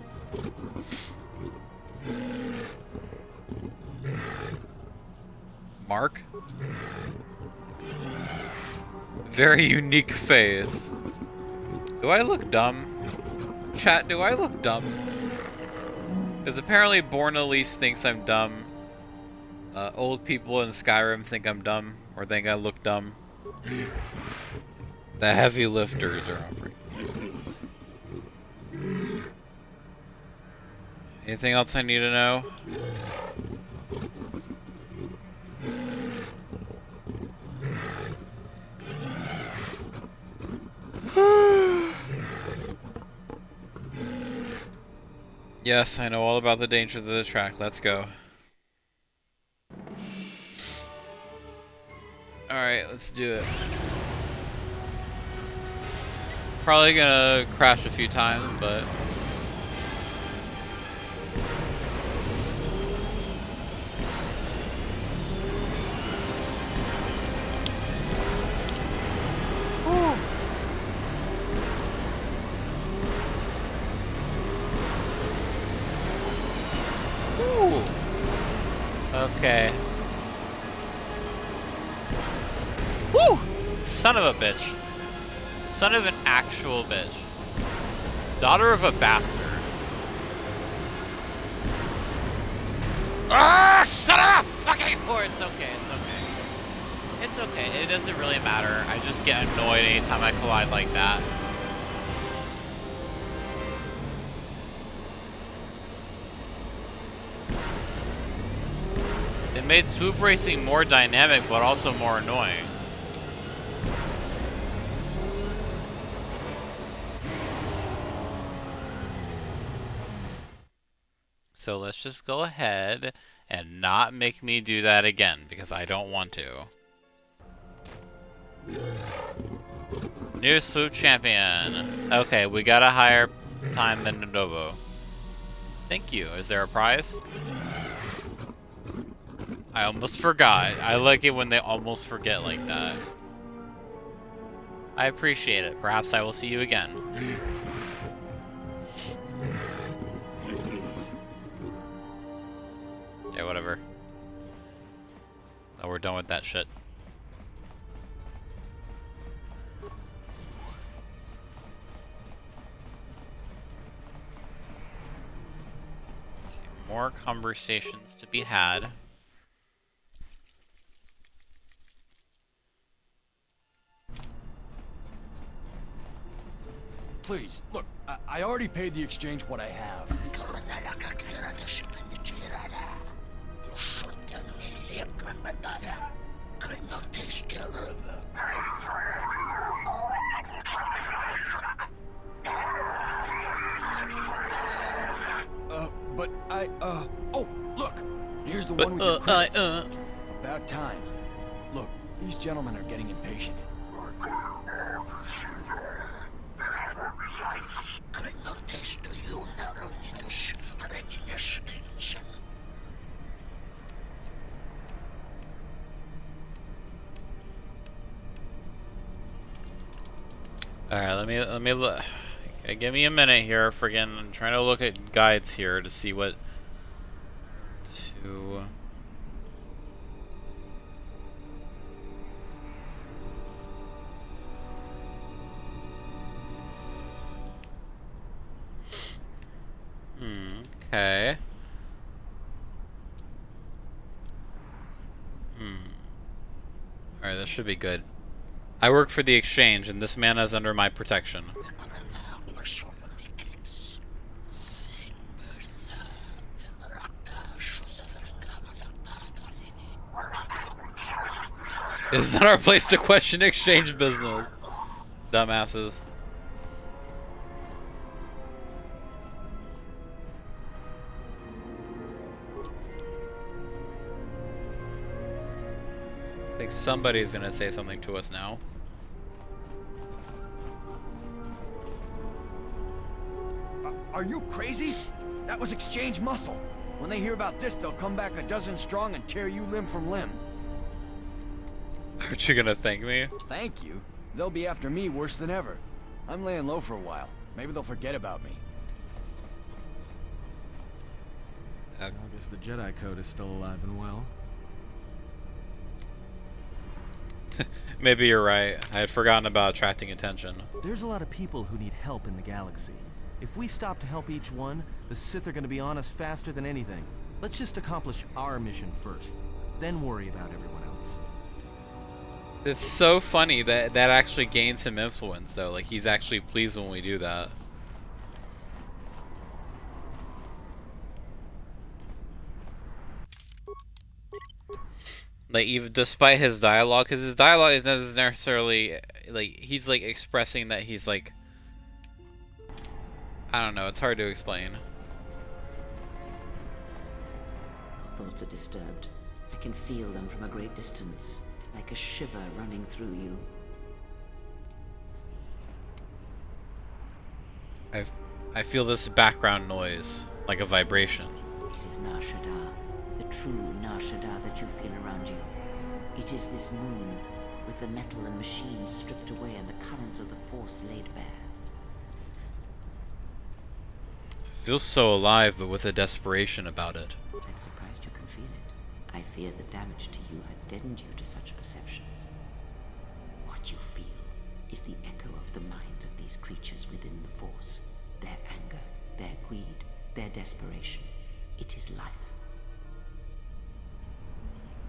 Mark? Very unique face. Do I look dumb? Chat, do I look dumb? Because apparently Born Elise thinks I'm dumb. Old people in Skyrim think I'm dumb, or think I look dumb. The heavy lifters are offering. Anything else I need to know? Yes, I know all about the dangers of the track. Let's go. Alright, let's do it. Probably gonna crash a few times, but... Okay. Woo! Son of a bitch. Son of an actual bitch. Daughter of a bastard. Ah! Son of a fucking whore! It's okay, it's okay. It's okay, it doesn't really matter. I just get annoyed anytime I collide like that. It made swoop racing more dynamic, but also more annoying. So let's just go ahead and not make me do that again, because I don't want to. New swoop champion. Okay, we got a higher time than Nodobo. Thank you. Is there a prize? I almost forgot. I like it when they almost forget like that. I appreciate it. Perhaps I will see you again. Yeah, whatever. Oh, we're done with that shit. More conversations to be had. Please, look, I already paid the exchange what I have. But oh, look! Here's the one with your credits. About time. Look, these gentlemen are getting impatient. Alright, let me look. Okay, give me a minute here. Friggin', I'm trying to look at guides here to see what to. Okay. Alright, this should be good. I work for the exchange, and this man is under my protection. It's not our place to question exchange business. Dumbasses. I think somebody's gonna say something to us now. Are you crazy? That was exchange muscle. When they hear about this, they'll come back a dozen strong and tear you limb from limb. Aren't you gonna thank me? Thank you? They'll be after me worse than ever. I'm laying low for a while. Maybe they'll forget about me. I guess the Jedi Code is still alive and well. Maybe you're right. I had forgotten about attracting attention. There's a lot of people who need help in the galaxy. If we stop to help each one, the Sith are going to be on us faster than anything. Let's just accomplish our mission first, then worry about everyone else. It's so funny that that actually gains him influence, though. Like, he's actually pleased when we do that. Like, even despite his dialogue, because his dialogue isn't necessarily like he's like expressing that he's like, I don't know. It's hard to explain. Your thoughts are disturbed. I can feel them from a great distance, like a shiver running through you. I feel this background noise, like a vibration. It is Nar Shaddaa, the true Nar Shaddaa that you feel around you. It is this moon, with the metal and machines stripped away and the currents of the Force laid bare. Feels so alive, but with a desperation about it. I'm surprised you can feel it. I fear the damage to you had deadened you to such perceptions. What you feel is the echo of the minds of these creatures within the Force. Their anger, their greed, their desperation. It is life.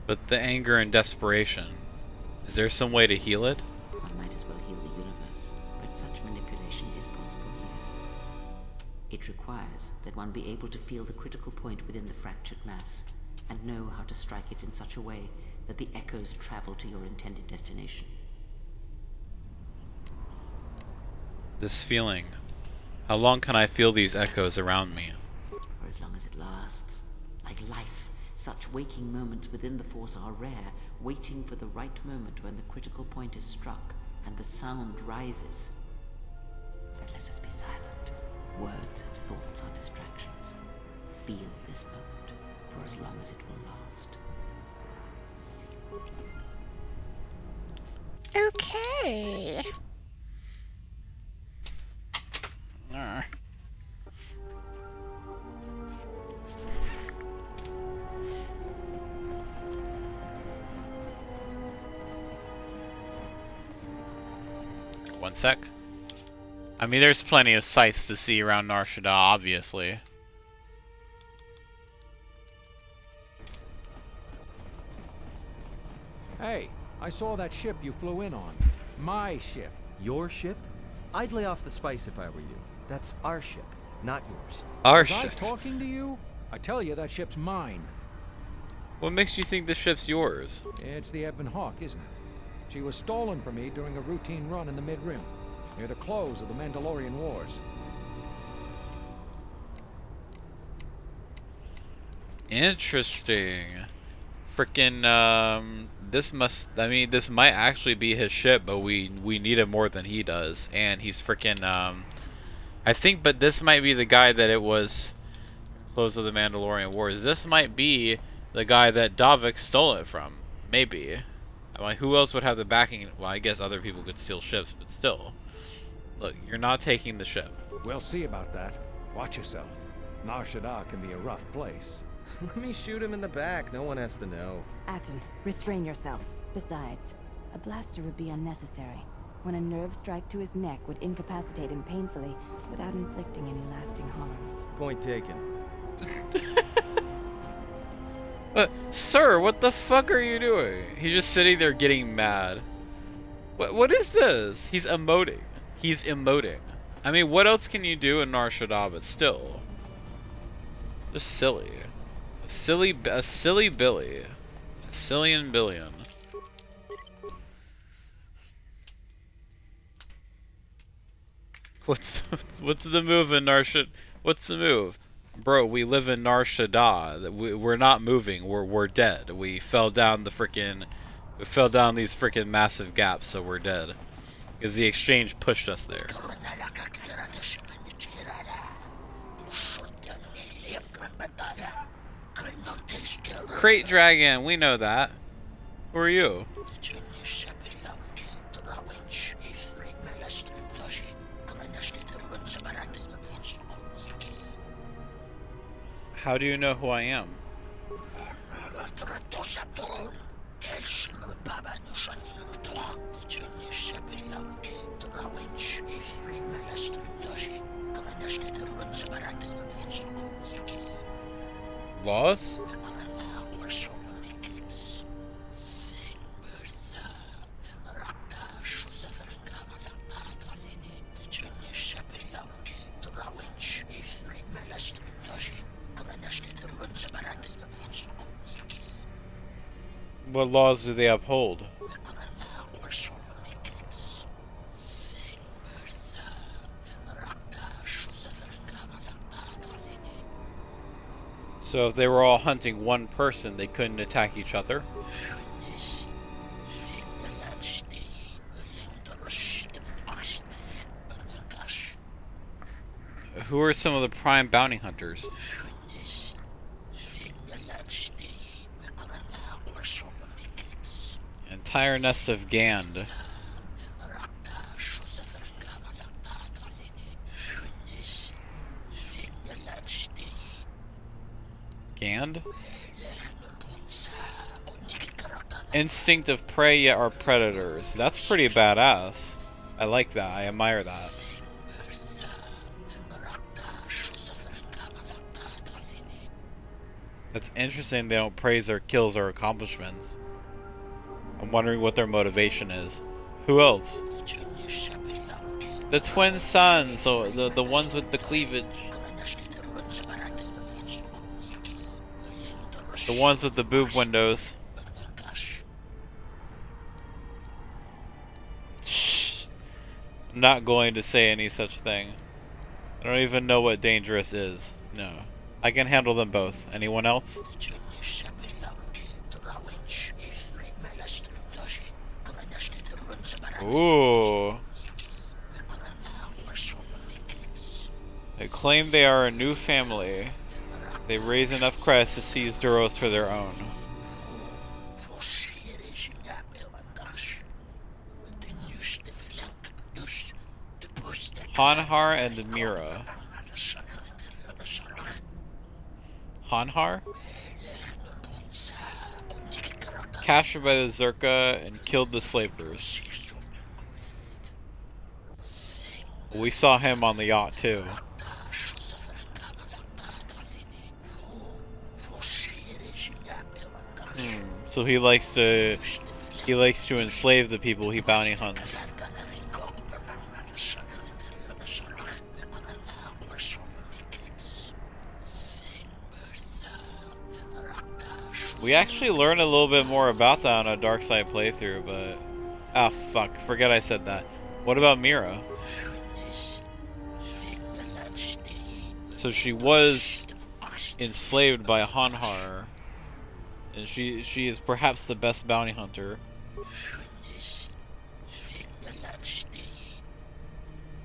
But the anger and desperation, is there some way to heal it? One might as well heal the universe, but such manipulation is possible, yes. It requires that one be able to feel the critical point within the fractured mass, and know how to strike it in such a way that the echoes travel to your intended destination. This feeling. How long can I feel these echoes around me? For as long as it lasts. Like life, such waking moments within the Force are rare, waiting for the right moment when the critical point is struck and the sound rises. But let us be silent. Words and thoughts are distractions. this moment for as long as it will last. Okay. One sec. I mean, there's plenty of sights to see around Nar Shaddaa, obviously. Hey, I saw that ship you flew in on. My ship. Your ship? I'd lay off the spice if I were you. That's our ship, not yours. Our Was I ship. talking to you? I tell you, that ship's mine. What makes you think the ship's yours? It's the Ebon Hawk, isn't it? She was stolen from me during a routine run in the Mid-Rim, near the close of the Mandalorian Wars. Interesting. Frickin', this might actually be his ship, but we need it more than he does. And he's frickin', but this might be the guy that it was close of the Mandalorian Wars. This might be the guy that Davik stole it from. Maybe. I mean, who else would have the backing? Well, I guess other people could steal ships, but still. Look, you're not taking the ship. We'll see about that. Watch yourself. Nar Shaddaa can be a rough place. Let me shoot him in the back. No one has to know. Atten, restrain yourself. Besides, a blaster would be unnecessary. When a nerve strike to his neck would incapacitate him painfully without inflicting any lasting harm. Point taken. Sir, what the fuck are you doing? He's just sitting there getting mad. What is this? He's emoting. He's emoting. I mean, what else can you do in Nar Shaddaa, but still? Just silly. A silly Billy. A sillion billion. What's the move in Nar Shaddaa? What's the move? Bro, we live in Nar Shaddaa. We're not moving. We're dead. We fell down these frickin' massive gaps, so we're dead. Because the exchange pushed us there. Crate Dragon, we know that. Who are you? How do you know who I am? Laws? What laws do they uphold? So if they were all hunting one person, they couldn't attack each other? Who are some of the prime bounty hunters? Entire nest of Gand. Gand? Instinct of prey yet are predators. That's pretty badass. I like that. I admire that. That's interesting they don't praise their kills or accomplishments. I'm wondering what their motivation is. Who else? The twin sons, the ones with the cleavage. The ones with the boob windows. Shh. I'm not going to say any such thing. I don't even know what dangerous is. No. I can handle them both. Anyone else? Ooh. They claim they are a new family. They raise enough credits to seize Duros for their own. Hanhar and Mira. Hanhar? Captured by the Zerka and killed the slavers. We saw him on the yacht too. So he likes to enslave the people he bounty hunts. We actually learned a little bit more about that on a dark side playthrough, but ah, fuck, forget I said that. What about Mira? So she was enslaved by Hanhar, and she is perhaps the best bounty hunter.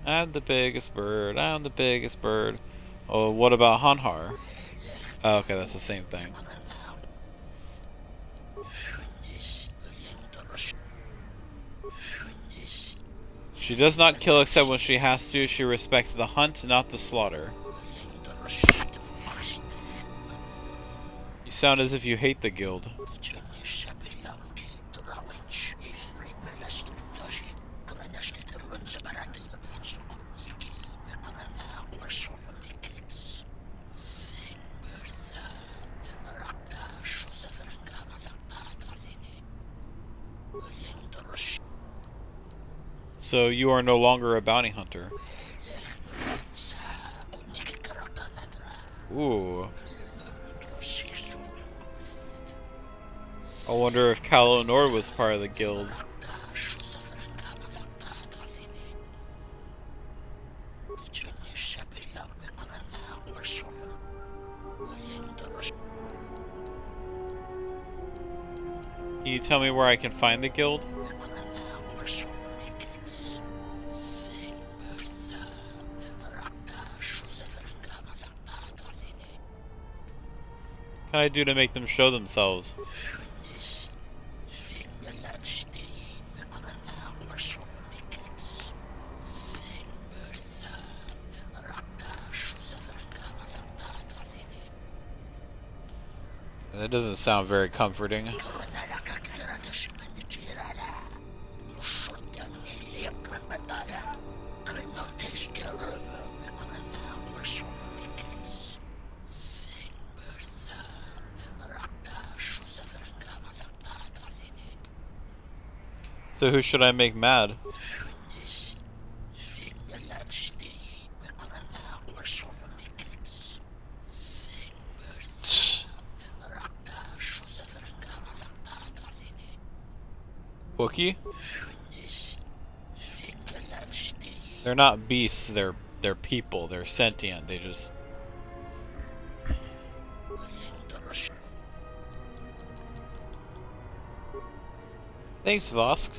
I'm the biggest bird, I'm the biggest bird. Oh, what about Hanhar? Oh, okay, that's the same thing. She does not kill except when she has to. She respects the hunt, not the slaughter. You sound as if you hate the guild. So you are no longer a bounty hunter. Ooh. I wonder if Calo Nord was part of the guild. Can you tell me where I can find the guild? What can I do to make them show themselves? That doesn't sound very comforting. So who should I make mad? Wookie? They're not beasts, they're people, they're sentient, they just... Thanks, Vosk.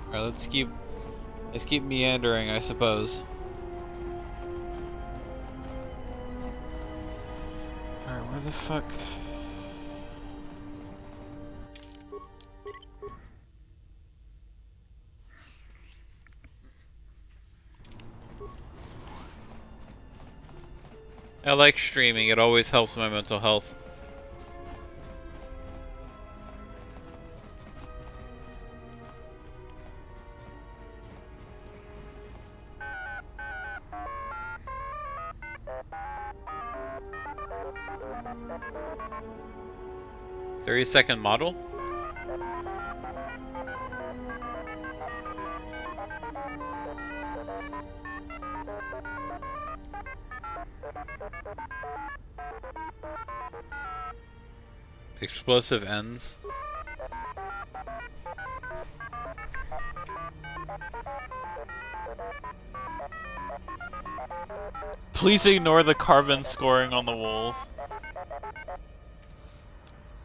Alright, let's keep meandering, I suppose. Alright, where the fuck? I like streaming, it always helps my mental health. Second model? Explosive ends. Please ignore the carbon scoring on the walls.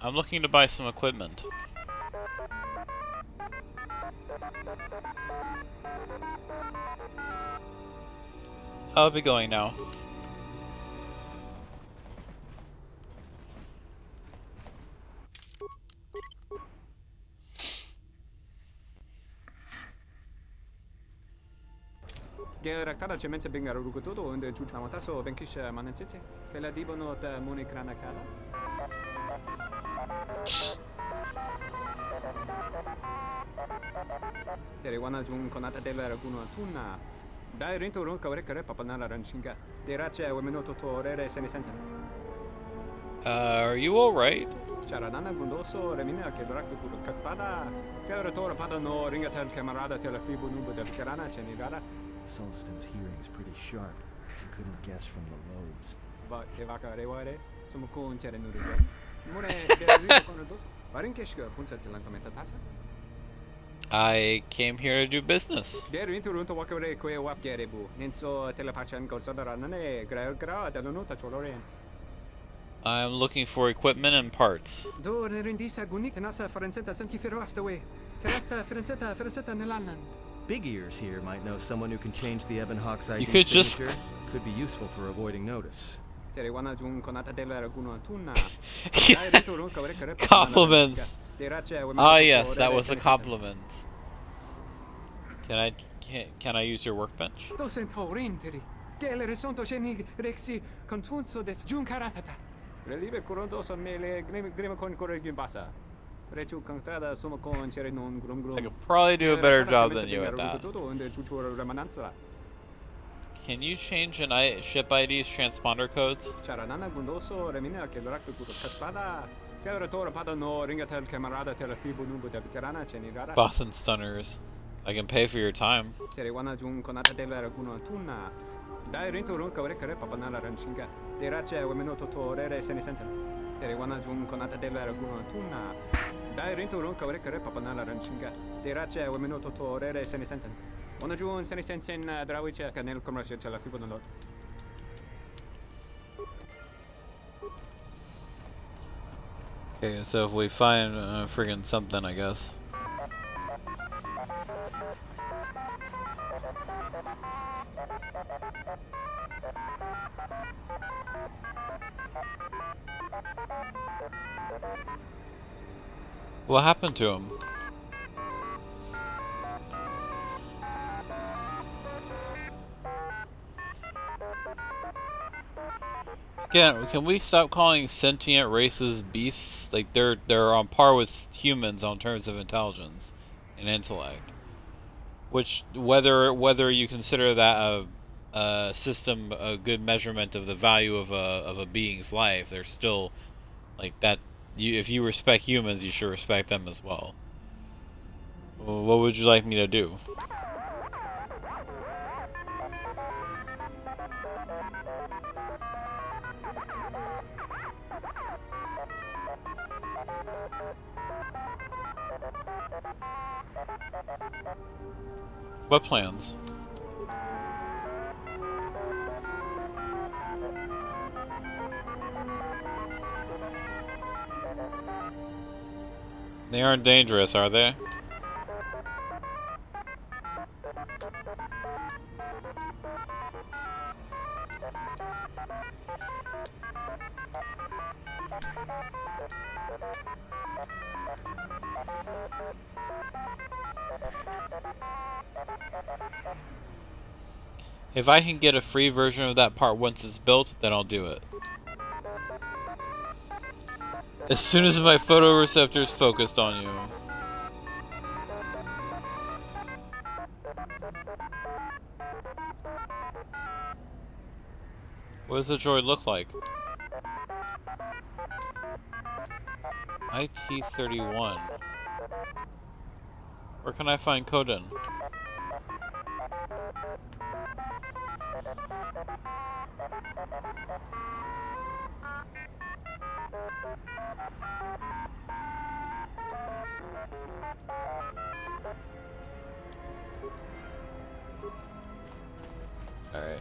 I'm looking to buy some equipment. I'll be going now. Geraktada cemense bingar rugutudo unde chuchamataso venkisha manensitse. Fela dibono ta munikrana kala. Tere wana jung konata della raguno tuna. Dai rinto ron kare papanala ranchinga. Derace wemenoto torere senesenta. Are you alright? Charanana gundoso remina che brakto puro katpada. Federatora pada no ringatel camarada telefibo nubo del kerana cenigara. Sulston's hearing's pretty sharp. You couldn't guess from the lobes. Va evaka reware. Sumukun chere nuriga. Mune rinto konodos. Varinkeshka punsa tilansamenta tasa. I came here to do business. Der rinto runto wakare kwe wap gerebu. Ninso telepachan korsodara nane gra dalonota choloren. I'm looking for equipment and parts. Do rindisa gunit nasa ferenseta sanki feroastawe. Terasta ferenseta nelanan. Big Ears here might know someone who can change the Ebon Hawk's ID You could just signature. Could be useful for avoiding notice. Compliments. Ah yes, that was a compliment. Can I use your workbench? I could probably do a better job than you at that. Can you change ship ID's transponder codes? Boston Stunners. I can pay for your time. Dai rinto ron kawre kare papanala ranchinga. Derace wemenoto torere senesenten. Ona juon senesensen drawiche kanel commercial chala fibonolot. Okay, so if we find friggin' something, I guess. What happened to him? Again, can we stop calling sentient races beasts? Like they're on par with humans on terms of intelligence and intellect. Which whether you consider that a system a good measurement of the value of a being's life, they're still like that. If you respect humans, you should respect them as well. What would you like me to do? What plans? They aren't dangerous, are they? If I can get a free version of that part once it's built, then I'll do it. As soon as my photoreceptor's focused on you. What does the droid look like? IT-31. Where can I find Koden? Alright.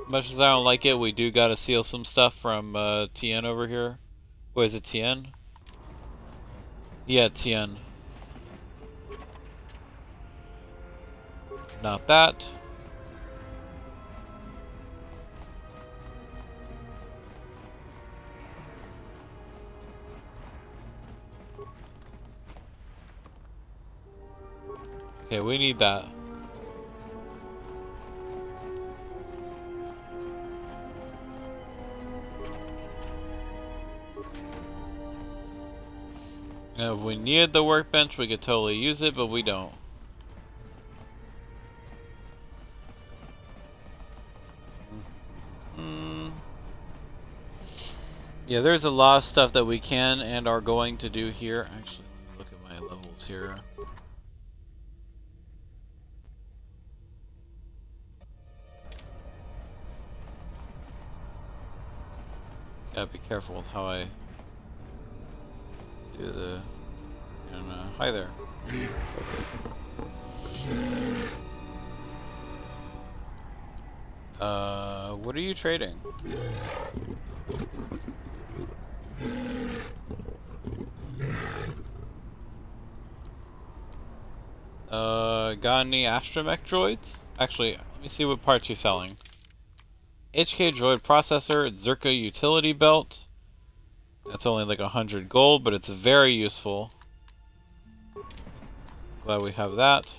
Much as I don't like it, we do gotta steal some stuff from Tien over here. What is it, Tien? Yeah, Tien. Not that. Okay, we need that. Now, if we needed the workbench, we could totally use it, but we don't. Yeah, there's a lot of stuff that we can and are going to do here. Actually, let me look at my levels here. Gotta be careful with how I do the... hi there. What are you trading? Got any astromech droids? Actually, let me see what parts you're selling. HK droid processor, Zerka utility belt. That's only like 100 gold, but it's very useful. Glad we have that.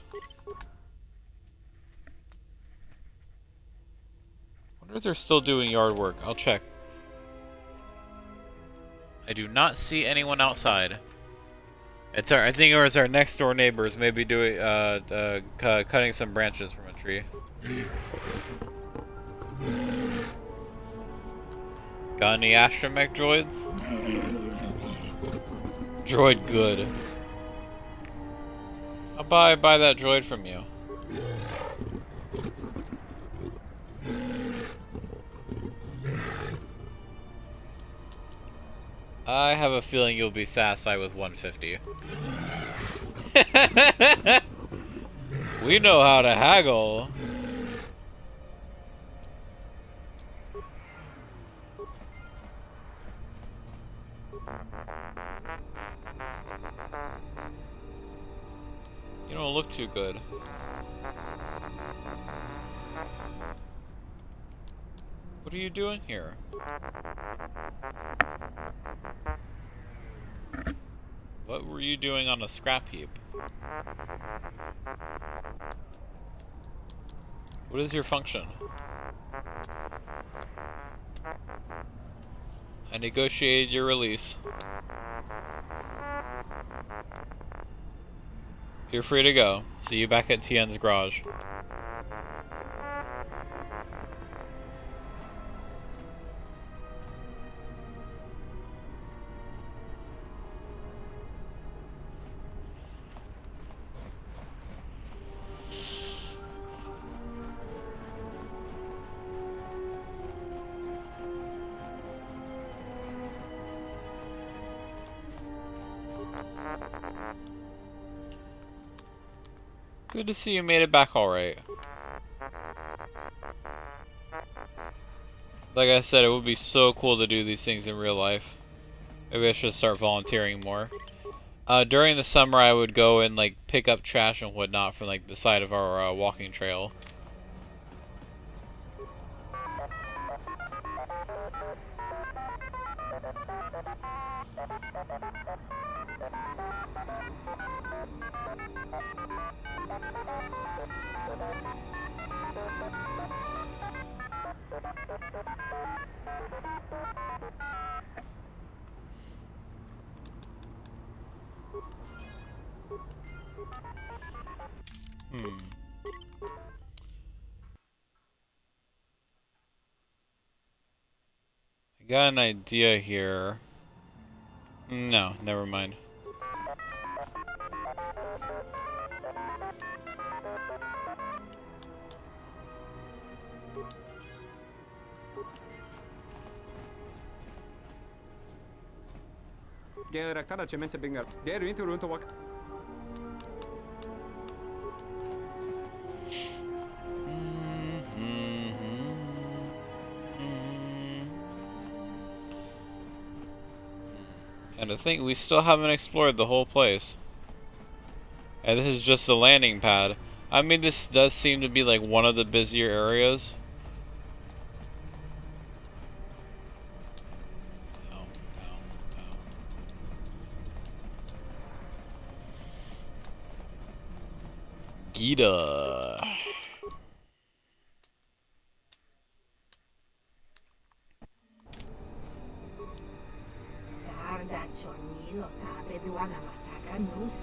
Wonder if they're still doing yard work. I'll check. I do not see anyone outside. It's our, I think it was our next door neighbors, maybe doing cutting some branches from a tree. Got any astromech droids? Droid good. I'll buy that droid from you. I have a feeling you'll be satisfied with 150. We know how to haggle. You don't look too good. What are you doing here? What were you doing on a scrap heap? What is your function? I negotiated your release. You're free to go. See you back at Tien's garage. Good to see you made it back alright. Like I said, it would be so cool to do these things in real life. Maybe I should start volunteering more. During the summer, I would go and like pick up trash and whatnot from like the side of our walking trail. I got an idea here. No, never mind. Gerektada cemente bingar. Geru into runto wak. And I think we still haven't explored the whole place. And this is just the landing pad. I mean, this does seem to be like one of the busier areas. Gita. Sarda chonilo tabe duana mataka nus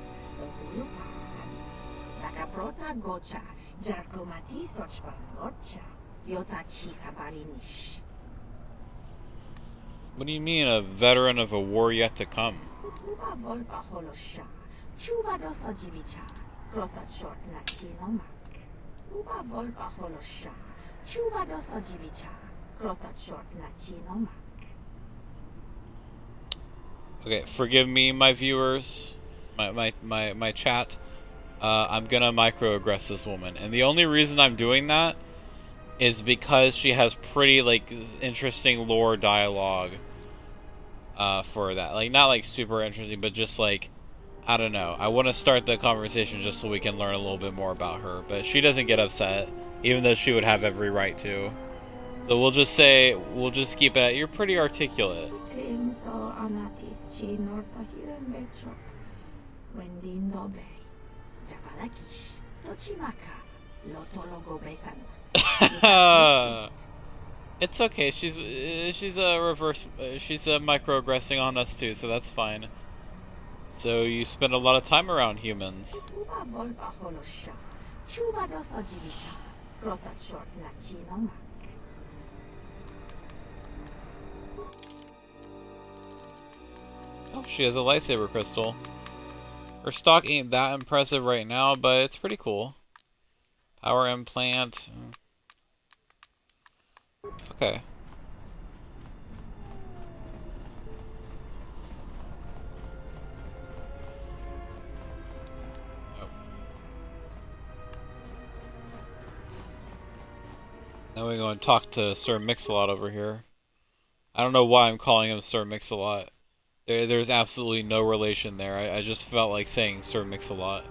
lulupan. Takaprota gocha jarkomati sochpan gocha yotachi sabarinish. What do you mean, a veteran of a war yet to come? Uba volpa holosha chuba doso jibicha krota short na chinomak. Uba volpa holosha chuba doso jibicha krota short na chinomak. Okay, forgive me, my viewers, my chat. I'm gonna microaggress this woman, and the only reason I'm doing that is because she has pretty, like, interesting lore dialogue for that. Like, not, like, super interesting, but just, like, I don't know. I want to start the conversation just so we can learn a little bit more about her. But she doesn't get upset, even though she would have every right to. So we'll just say, we'll just keep it at, you're pretty articulate. It's okay. She's a reverse. She's microaggressing on us too, so that's fine. So you spend a lot of time around humans. Oh, she has a lightsaber crystal. Her stock ain't that impressive right now, but it's pretty cool. Power implant. Okay. Oh. Now we go and talk to Sir Mix-a-Lot over here. I don't know why I'm calling him Sir Mix-a-Lot. There's absolutely no relation there. I just felt like saying Sir Mix-a-Lot.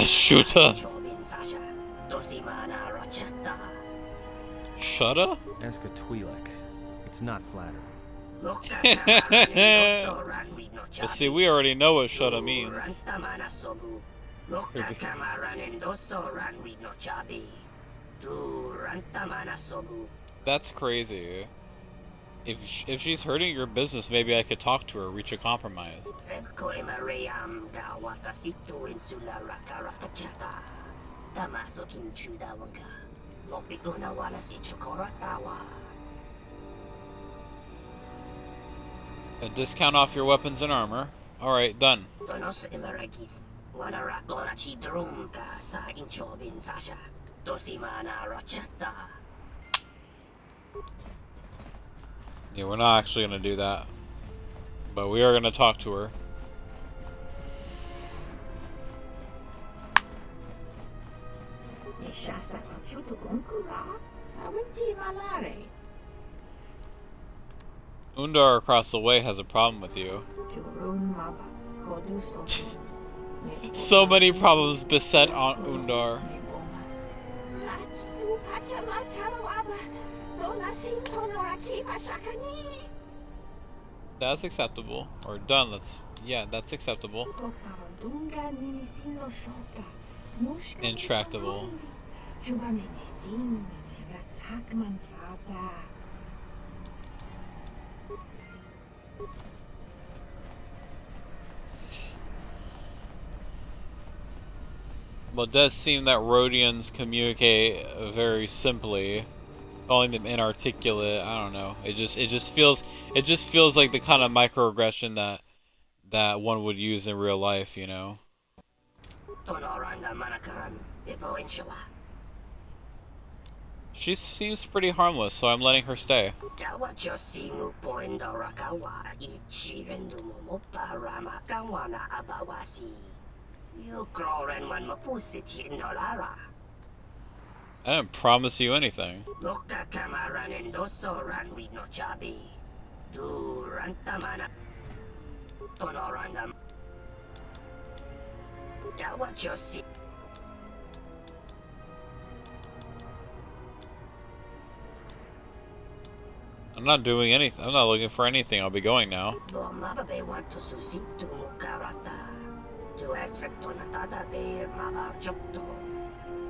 Shooter. Shaddaa? Ask a Twi'lek. It's not flattering. Well, see, we already know what Shaddaa means. That's crazy. If she's hurting your business, maybe I could talk to her, reach a compromise. A discount off your weapons and armor. Alright, done. Yeah, we're not actually going to do that. But we are going to talk to her. Undar across the way has a problem with you. So many problems beset on Undar. That's acceptable. Or done, yeah, that's acceptable. Intractable. Well, it does seem that Rhodians communicate very simply. Calling them inarticulate, I don't know. It just feels like the kind of microaggression that one would use in real life, you know. She seems pretty harmless, so I'm letting her stay. I didn't promise you anything. I'm not doing anything. I'm not looking for anything. I'll be going now. Tu es rectonatada per mavar jokto.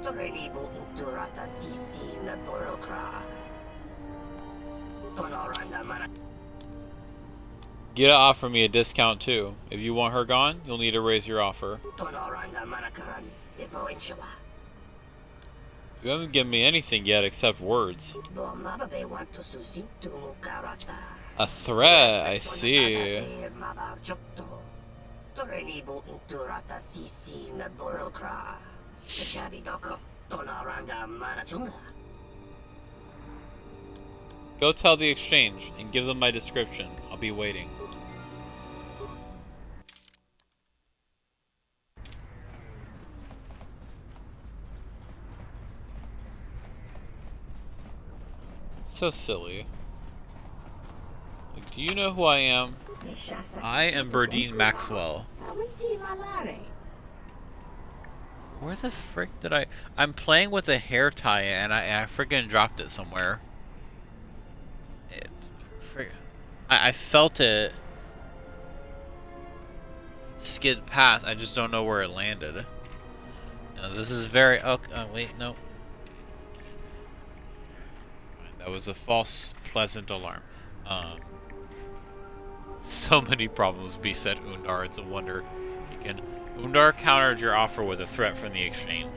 Torenibu inturata sisi me borokra. Tonoranda mana. Gita offered me a discount too. If you want her gone, you'll need to raise your offer. Tonoranda manakan. Ipo inshawa. You haven't given me anything yet except words. Bo mababe want to susintu mukarata. A threat, I see. Torenibu inturata sisi me borokra. Chabi doko. Tonoranda manachunga. Go tell the exchange and give them my description. I'll be waiting. So silly. Like, do you know who I am? I am Berdine Maxwell. Where the frick did I'm playing with a hair tie and I freaking dropped it somewhere. I felt it skid past. I just don't know where it landed. Now, this is very... Oh, wait, no. That was a false, pleasant alarm. So many problems, said Undar. It's a wonder he can... Undar countered your offer with a threat from the exchange.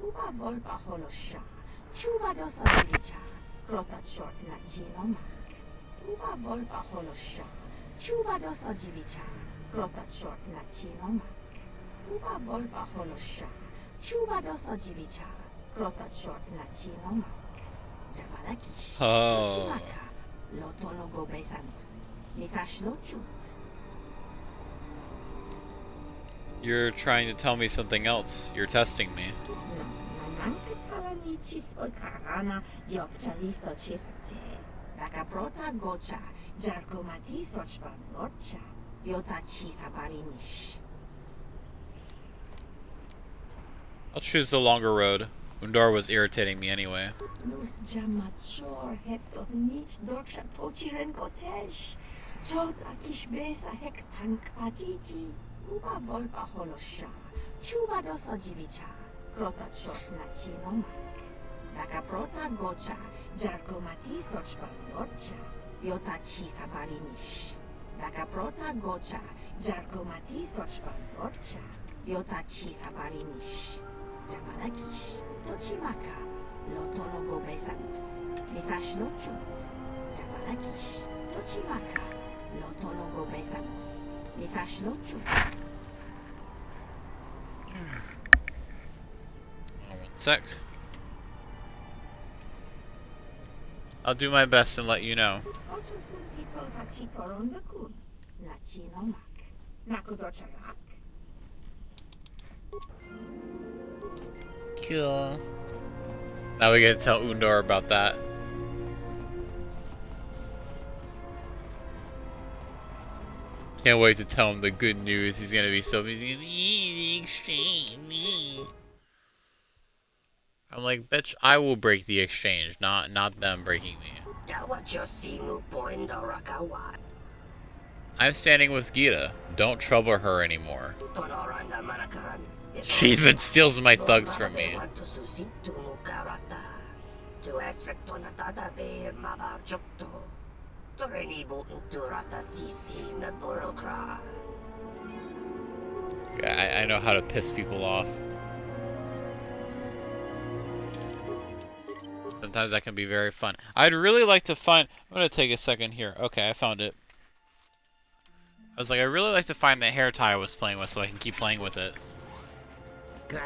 Uba volpa holosha, chuba dosodivicha, krota short na chinomak. Uba volpa holosha, chuba dosodivicha, krota short na chinomak. Uba volpa holosha, chuba dosodivicha, krota short na chinomak. Jabalakish, tochimaka, lotologo besanus, misashlochut. You're trying to tell me something else. You're testing me. I'll choose the longer road. Undar was irritating me anyway. Uba volpa holosha, chuba dosojivicha, krota short na chinomak. Daka prota gocha, jarkomati sochpa lorcha, yota chisa barinish. Daka prota gocha, jarkomati sochpa lorcha, yota chisa barinish. Jabalakish, tochimaka, lotologo besanus, misashlochut. Jabalakish, tochimaka, lotologo besanus. One sec. I'll do my best and let you know. Cool. Now we get to tell Undar about that. Can't wait to tell him the good news. He's gonna be so busy. The exchange. I'm like, bitch, I will break the exchange, not them breaking me. I'm standing with Gita. Don't trouble her anymore. She even steals my thugs from me. Yeah, I know how to piss people off. Sometimes that can be very fun. I'd really like to find... I'm going to take a second here. Okay, I found it. I was like, I'd really like to find the hair tie I was playing with so I can keep playing with it. What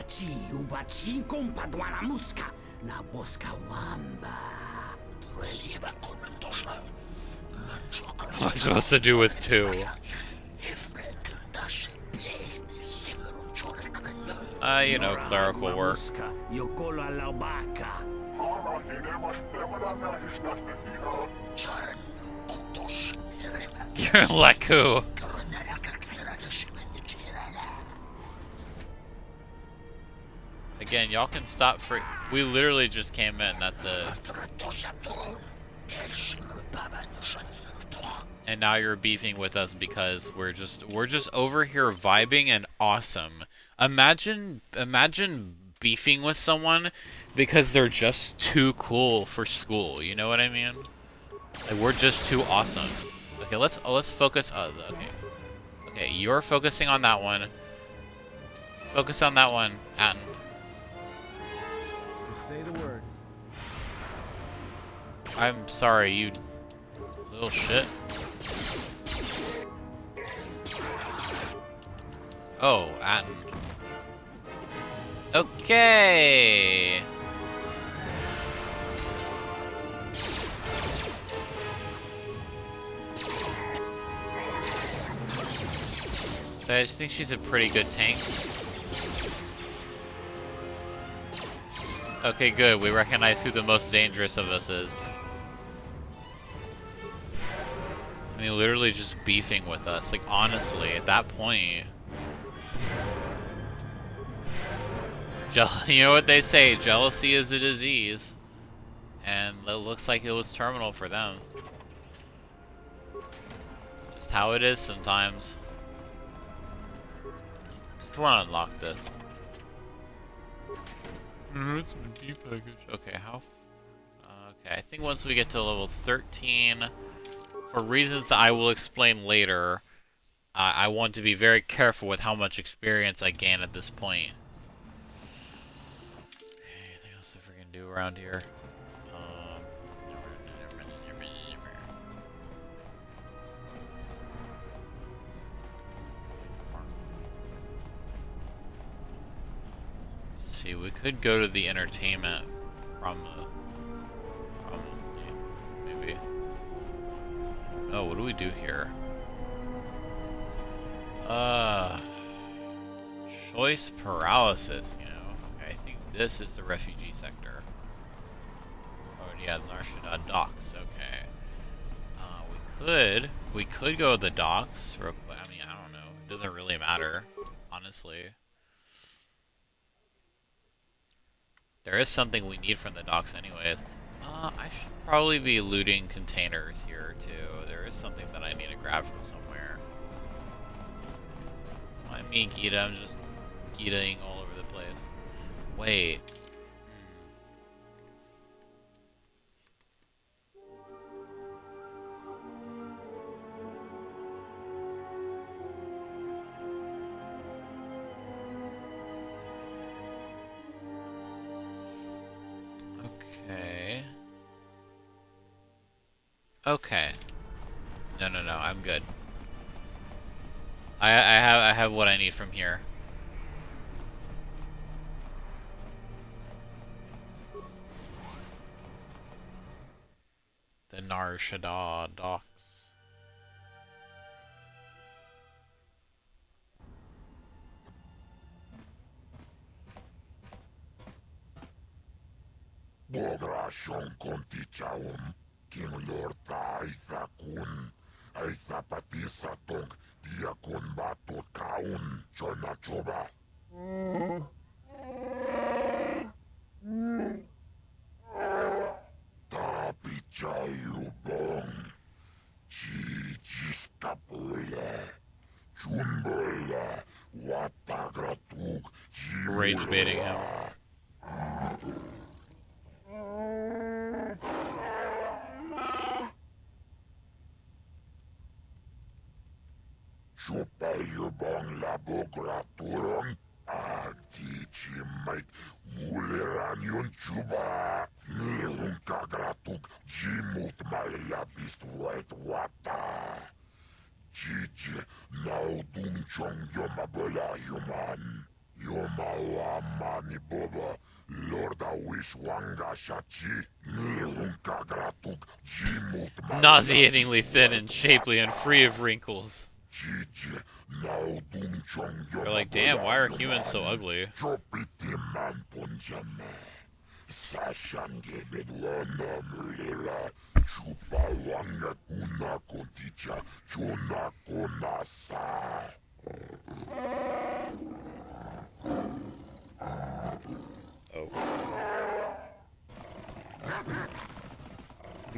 am I supposed to do with two? You know, clerical work. You're Leku. Again, y'all can stop for... We literally just came in, that's it. And now you're beefing with us because we're just over here vibing and awesome. Imagine beefing with someone because they're just too cool for school. You know what I mean? Like, we're just too awesome. Okay, let's focus. Okay, you're focusing on that one. Focus on that one, Atten. Just say the word. I'm sorry, you little shit. Oh, Atten. Okay. So I just think she's a pretty good tank. Okay, good. We recognize who the most dangerous of us is. I mean, literally just beefing with us. Like, honestly, at that point... You know what they say, jealousy is a disease. And it looks like it was terminal for them. Just how it is sometimes. Just want to unlock this. It's a deep package. Okay, how... okay, I think once we get to level 13, for reasons that I will explain later, I want to be very careful with how much experience I gain at this point. Okay, anything else to freaking do around here? See, we could go to the entertainment probably, maybe. Oh, what do we do here? Choice paralysis, you know. Okay, I think this is the refugee sector. Oh, yeah, the Shaddaa docks, okay. We could go to the docks real quick. I mean, I don't know. It doesn't really matter, honestly. There is something we need from the docks anyways. I should probably be looting containers here too. There is something that I need to grab from somewhere. Mind me, Gita, I'm just Gitaing all over the place. Wait. Okay. Okay. No, I'm good. I have what I need from here. The Shaddaa docks. Bograshon kontichaum, King Lord Aithakun, Aithapatisatok, Diakon Batot Kaun, Chonachoba. Tapichayubong, Chichiskapule, Chunbole, Watagratug, Rage baiting him. Chupayubong labograturum, Agtichimait, Muleranion chuba, Nilun kagratuk, Jimut malayabist white wata. Chichi, naudung chong yomabola human. Yomawamani boba, Lorda wish wanga shachi, Nilun kagratuk, Jimut malayabist. Nauseatingly thin and shapely and free of wrinkles. They're like, damn, why are humans so ugly? Oh.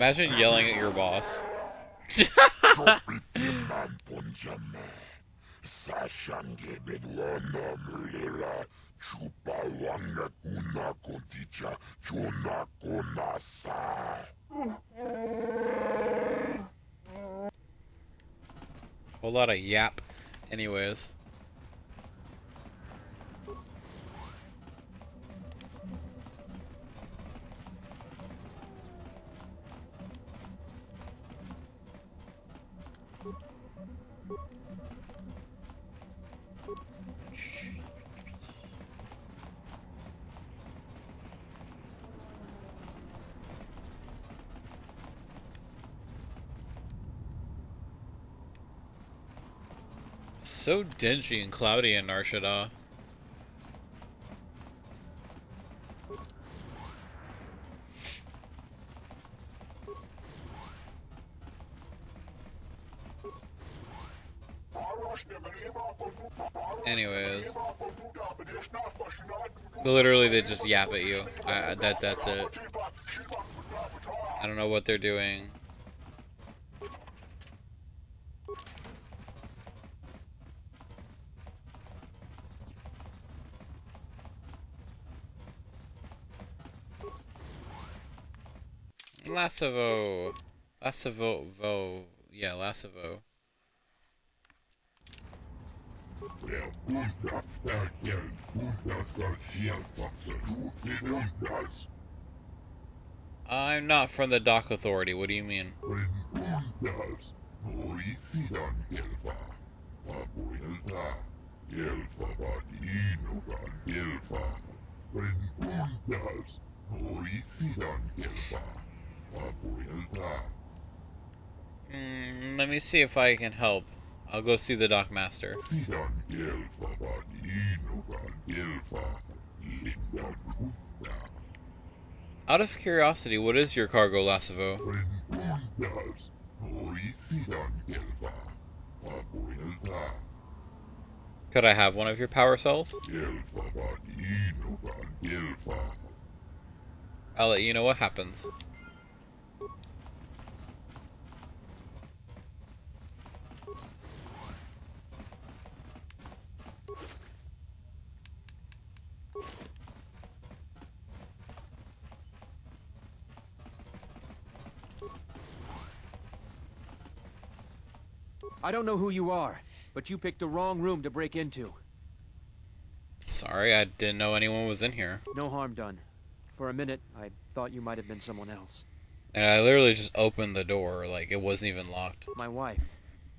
Imagine yelling at your boss. Whole lot of yap. Anyways. So dingy and cloudy in Shaddaa. Anyways, literally they just yap at you. That's it. I don't know what they're doing. Lassavo. Yeah, Lassavo. I'm not from the Dock Authority, what do you mean? Let me see if I can help. I'll go see the Dock Master. Out of curiosity, what is your cargo, Lassavo? Could I have one of your power cells? I'll let you know what happens. I don't know who you are, but you picked the wrong room to break into. Sorry, I didn't know anyone was in here. No harm done. For a minute, I thought you might have been someone else. And I literally just opened the door, like it wasn't even locked. My wife,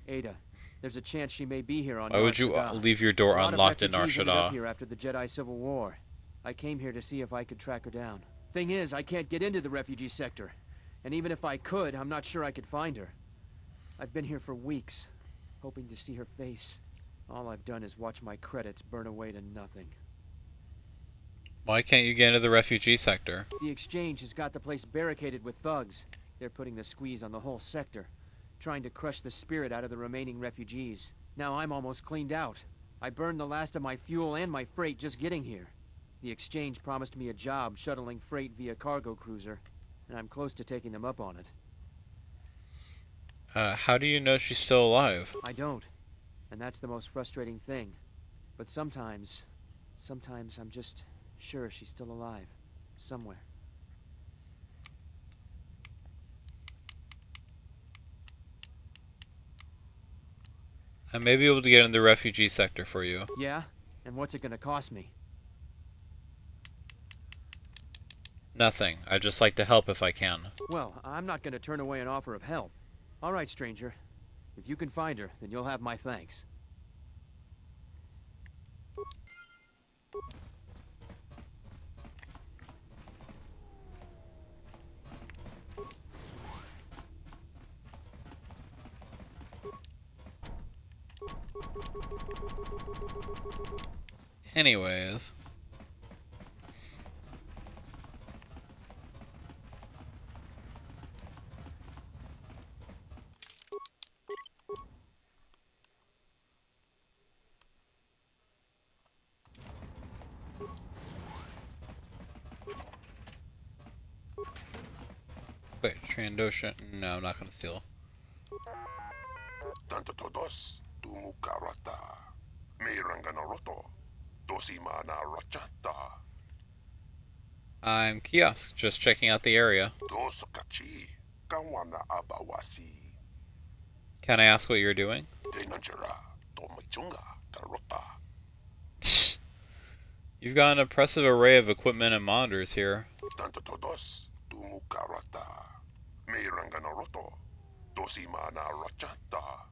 Ada. There's a chance she may be here on Why would you leave your door unlocked in Shaddaa? Here after the Jedi Civil War. I came here to see if I could track her down. Thing is, I can't get into the refugee sector. And even if I could, I'm not sure I could find her. I've been here for weeks, hoping to see her face. All I've done is watch my credits burn away to nothing. Why can't you get into the refugee sector? The exchange has got the place barricaded with thugs. They're putting the squeeze on the whole sector, trying to crush the spirit out of the remaining refugees. Now I'm almost cleaned out. I burned the last of my fuel and my freight just getting here. The exchange promised me a job shuttling freight via cargo cruiser, and I'm close to taking them up on it. How do you know she's still alive? I don't. And that's the most frustrating thing. But sometimes I'm just sure she's still alive. Somewhere. I may be able to get in the refugee sector for you. Yeah? And what's it gonna cost me? Nothing. I'd just like to help if I can. Well, I'm not gonna turn away an offer of help. Alright, stranger. If you can find her, then you'll have my thanks. Anyways. Wait, Trandoshan? No, I'm not gonna steal. Tanto todos tumukarata. Miranganaroto. Dosimana rachata. I'm Kiosk, just checking out the area. Dosokachi. Kawana abawasi. Can I ask what you're doing? Tenanjara. Tomachunga. Karota. You've got an impressive array of equipment and monitors here. Tanto todos tumukarata. Miranganaroto. Dosimana rachata.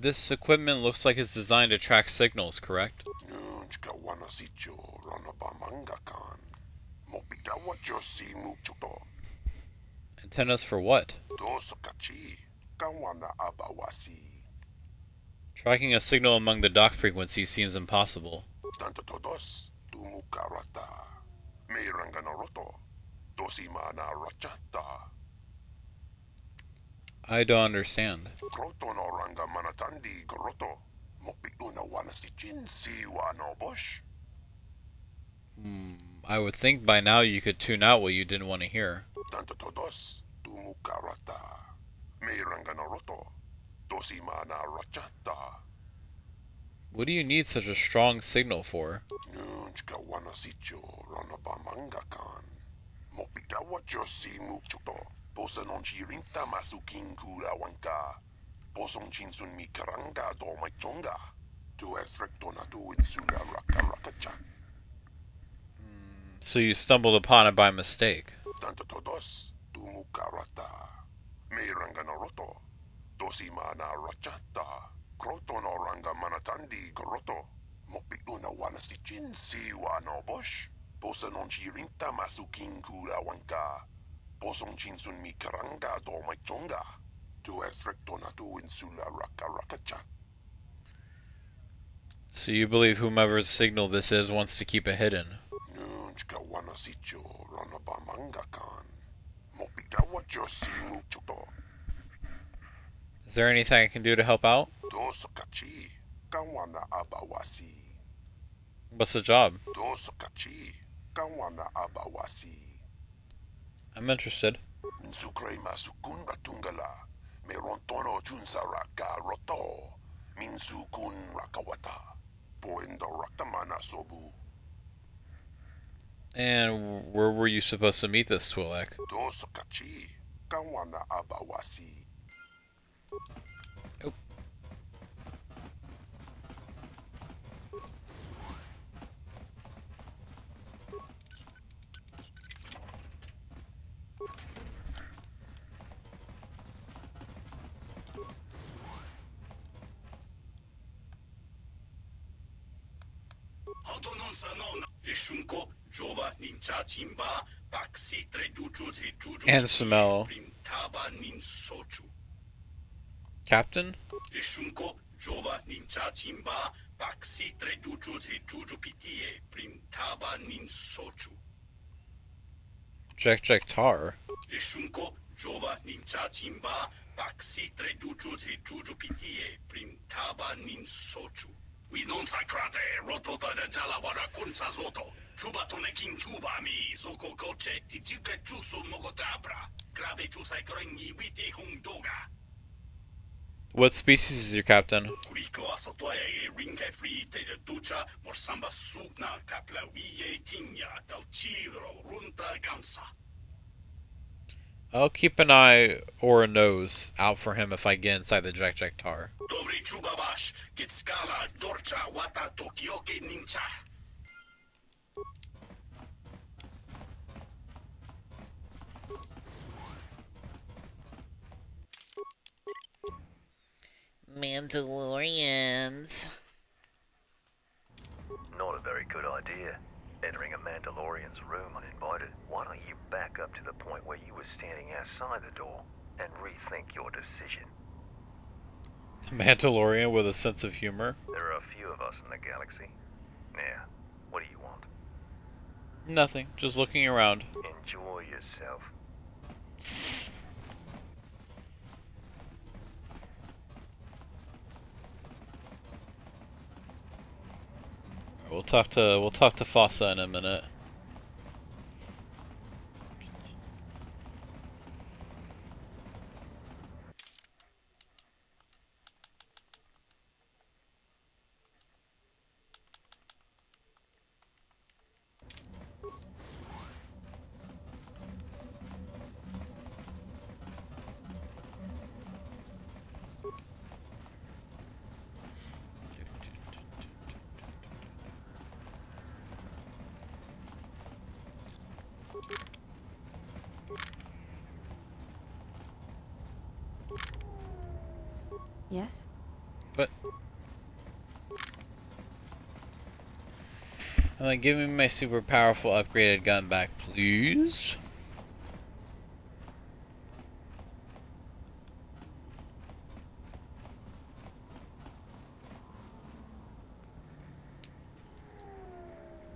This equipment looks like it's designed to track signals, correct? Nunchka wanasicho ranabamangakan. Mopitawa josi muchuto. Antennas for what? Dosokachi. Kawana abawasi. Tracking a signal among the dock frequencies seems impossible. Tanto todos tumukarata. Miranganaroto. Dosimana rachata. I don't understand. Krotonoranga manatandi goroto. Mopituna wanasichin siwa no bosh. I would think by now you could tune out what you didn't want to hear. Tanto todos tumukarata. Miranganaroto. Dosimana rachata. What do you need such a strong signal for? Nunchka wanasicho ranabamangakan. Mopitawa josi muchuto. Posanon chirinta masukin kura wanka. Poson chinsun mi karanga do maichonga. Tu es rectona tu insula raka rakacha. So you stumbled upon it by mistake. Tanto todos tumukarata. Miranganaroto. Dosimana rachata. Krotonoranga manatandi goroto. Mopituna wanasichin siwa no bosh. Posanon chirinta masukin kura wanka. Posong chinsun mi karanga do maichonga. Tu es rectona tu insula raka rakacha. So you believe whomever's signal this is wants to keep it hidden. Nunchka wanasicho ranabamangakan. Mopitawa josi muchuto. Is there anything I can do to help out? Dosokachi. Kawana abawasi. What's the job? Dosokachi. Kawana abawasi. I'm interested. Kreia sukun batungala. Merontono junsara roto. Minsukun rakawata. Poendo raktamana sobu. And where were you supposed to meet this Twi'lek? Dosokachi. Kawana abawasi. Oh. And smell. Captain? Jack Tar. We non sacrate rotota de jalawara kunsa zoto. Chubatone king chubami soko koche tichike chusu mogotabra. Grabe chusai krengi witi hung doga. What species is your captain? Kuriko asotoe ringe frite de ducha por samba sugna kapla wiye tinya del chiro runta gamsa. I'll keep an eye or a nose out for him if I get inside the Jack Tar. Dobri chubabash gitskala dorcha wata tokyoke nincha. Mandalorians. Not a very good idea. Entering a Mandalorian's room uninvited. Why don't you back up to the point where you were standing outside the door and rethink your decision? A Mandalorian with a sense of humor? There are a few of us in the galaxy. Now, what do you want? Nothing, just looking around. Enjoy yourself. We'll talk to Fossa in a minute. Yes? But I'm like, give me my super powerful upgraded gun back, please.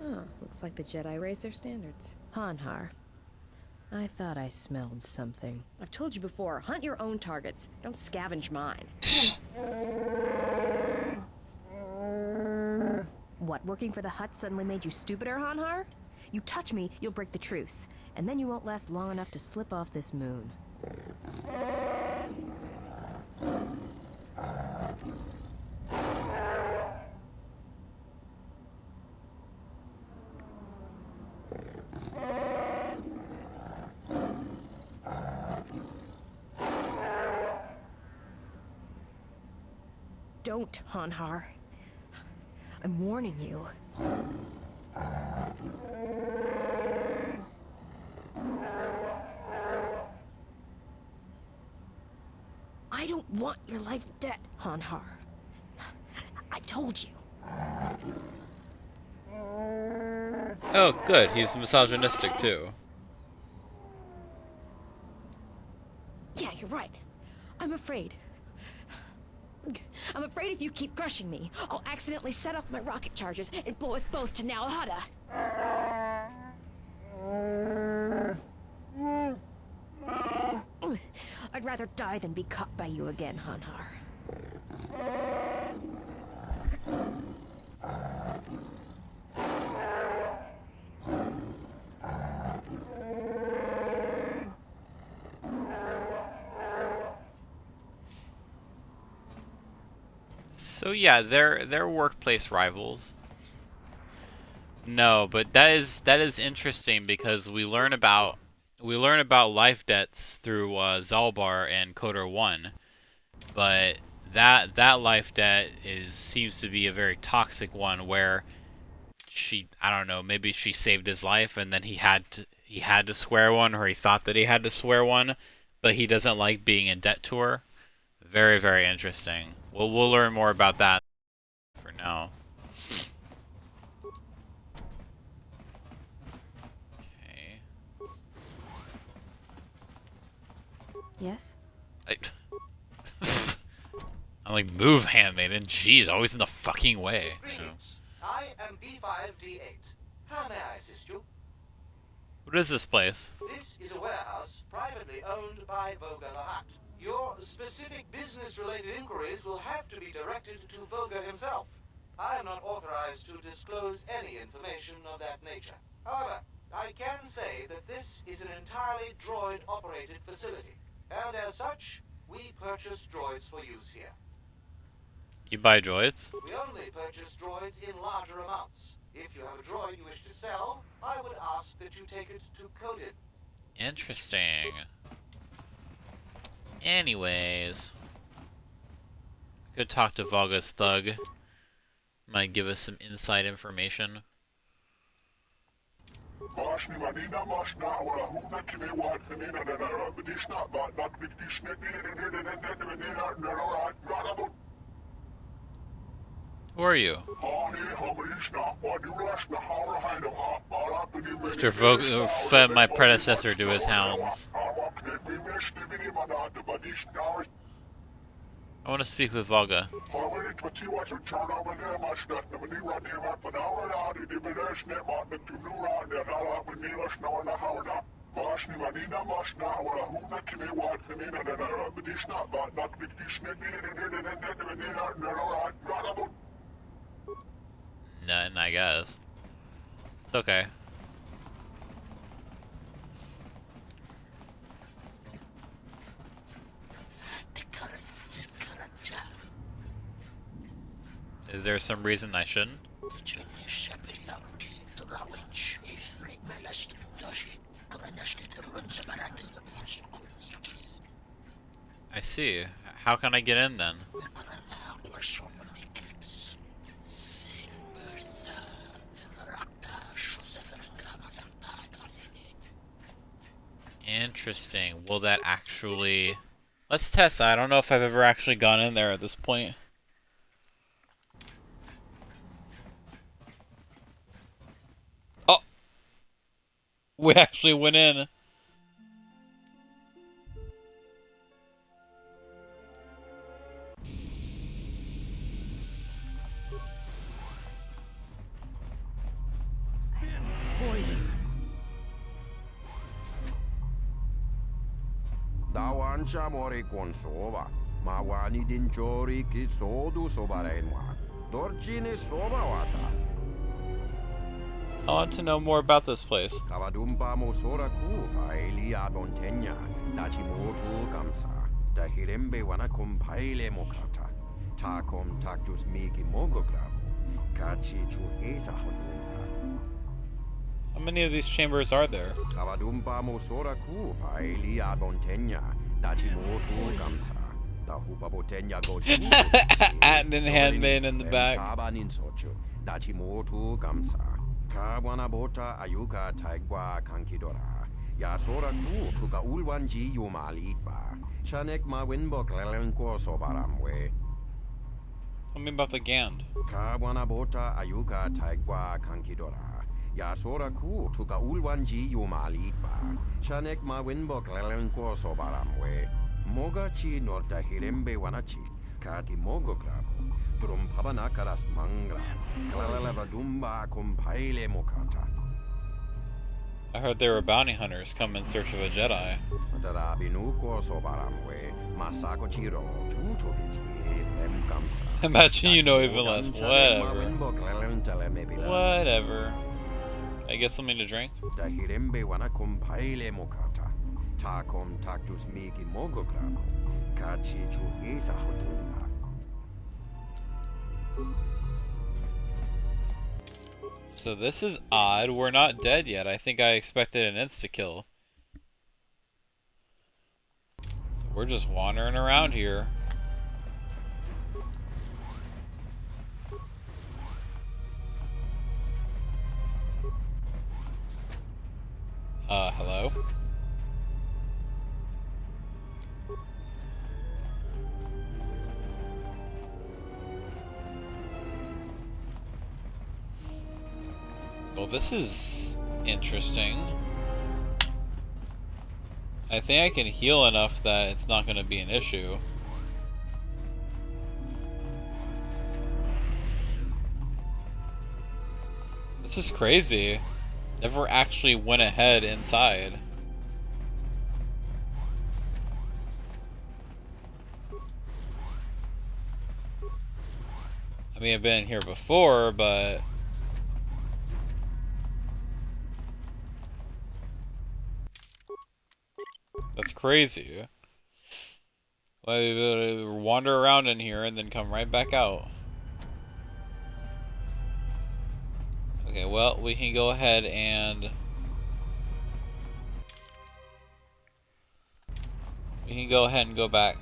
Oh, looks like the Jedi raised their standards. Hanhar. I thought I smelled something. I've told you before, hunt your own targets. Don't scavenge mine. What, working for the Hutt suddenly made you stupider, Hanhar? You touch me, you'll break the truce. And then you won't last long enough to slip off this moon. Don't, Hanhar. I'm warning you. I don't want your life dead, Hanhar. I told you. Oh, good. He's misogynistic too. Yeah, you're right. I'm afraid. I'm afraid if you keep crushing me, I'll accidentally set off my rocket charges and blow us both to Nal Hutta. I'd rather die than be caught by you again, Hanhar. So yeah, they're workplace rivals. No, but that is interesting because we learn about life debts through Zalbar and KoTOR 1, but that life debt seems to be a very toxic one where I don't know, maybe she saved his life and then he had to swear one, or he thought that he had to swear one, but he doesn't like being in debt to her. Very, very interesting. We'll learn more about that for now. Okay. Yes? I'm like, move, handmaiden. Jeez, always in the fucking way. Greetings. I am B5D8. How may I assist you? What is this place? This is a warehouse privately owned by Voga the Hutt. Your specific business-related inquiries will have to be directed to Voga himself. I am not authorized to disclose any information of that nature. However, I can say that this is an entirely droid-operated facility, and as such, we purchase droids for use here. You buy droids? We only purchase droids in larger amounts. If you have a droid you wish to sell, I would ask that you take it to Coded. Interesting. Anyways, could talk to Voga's thug. Might give us some inside information. Who are you? After Voga fed my predecessor to his hounds. I want to speak with Voga. None, I guess. It's okay. Is there some reason I shouldn't? I see. How can I get in then? Interesting. Will that actually... Let's test that. I don't know if I've ever actually gone in there at this point. Oh! We actually went in. Dawancha mori consova, ma wani din chori ki sodu sobarenwa. Dorchine sobawata. I want to know more about this place. Kavadumpa mosora ku paelia bontenya, dachi motu gamsa. Da hirembe wana compaile mokata. Takom tactus miki mogograbo. Kachi chu esa hodunga. How many of these chambers are there? Kavadumpa mosora ku paelia bontenya, dachi motu gamsa. Da hupa botenya go Atnan handmaid in the back. Tabanin sochu, dachi motu gamsa. Kawana bota ayuka taigwa kankidora. Yasora ku tuka ulwanji yumalitba. Shanek ma winbok lelenko sobaramwe. Tell me about the Gand. Kawana bota ayuka taigwa kankidora. Yasora ku tuka ulwanji yumalitba. Shanek ma winbok lelenko sobaramwe. Moga chi norta hirembe wanachi. Kati mogo grabo. Drum pabanakaras mangra. Kalaleva dumba compaile mokata. I heard there were bounty hunters come in search of a Jedi. Darabinuko sobaramwe. Masako chiro. Tuchovichi. Emkamsa. Imagine you know even less. Whatever. Whatever. I get something to drink? Da hirembe wana compaile mokata. Takom tactus miki mogograbo. Kachi chu esa hodunga. So this is odd. We're not dead yet. I think I expected an insta-kill. So we're just wandering around here. Hello? Well, this is interesting. I think I can heal enough that it's not going to be an issue. This is crazy. Never actually went ahead inside. I mean, I've been here before, but... That's crazy. Well, we wander around in here and then come right back out. Okay, well, we can go ahead and... We can go ahead and go back.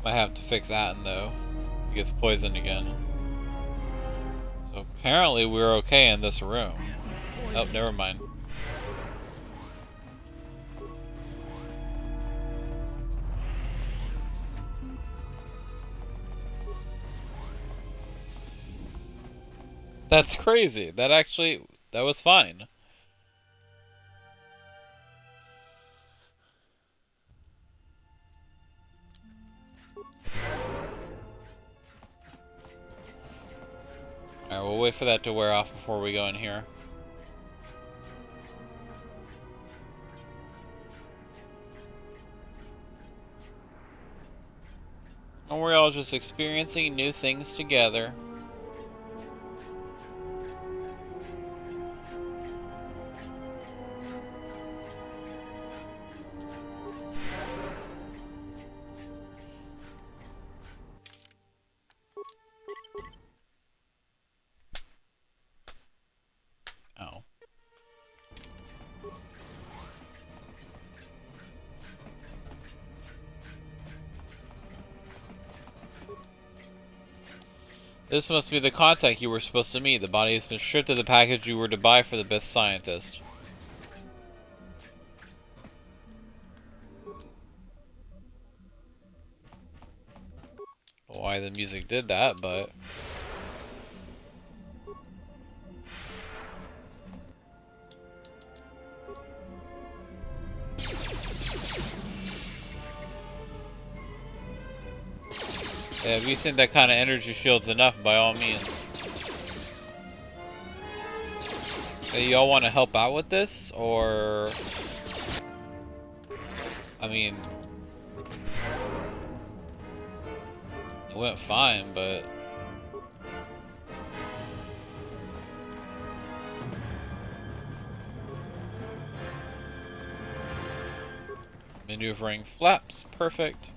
Might have to fix Atten though. He gets poisoned again. So apparently we're okay in this room. Oh, never mind. That's crazy. That was fine. Alright, we'll wait for that to wear off before we go in here. And we're all just experiencing new things together. Oh. This must be the contact you were supposed to meet. The body has been stripped of the package you were to buy for the Bith scientist. Why the music did that, but... Yeah, if you think that kind of energy shield's enough, by all means. Hey, y'all want to help out with this, or... I mean... It went fine, but... Maneuvering flaps, perfect.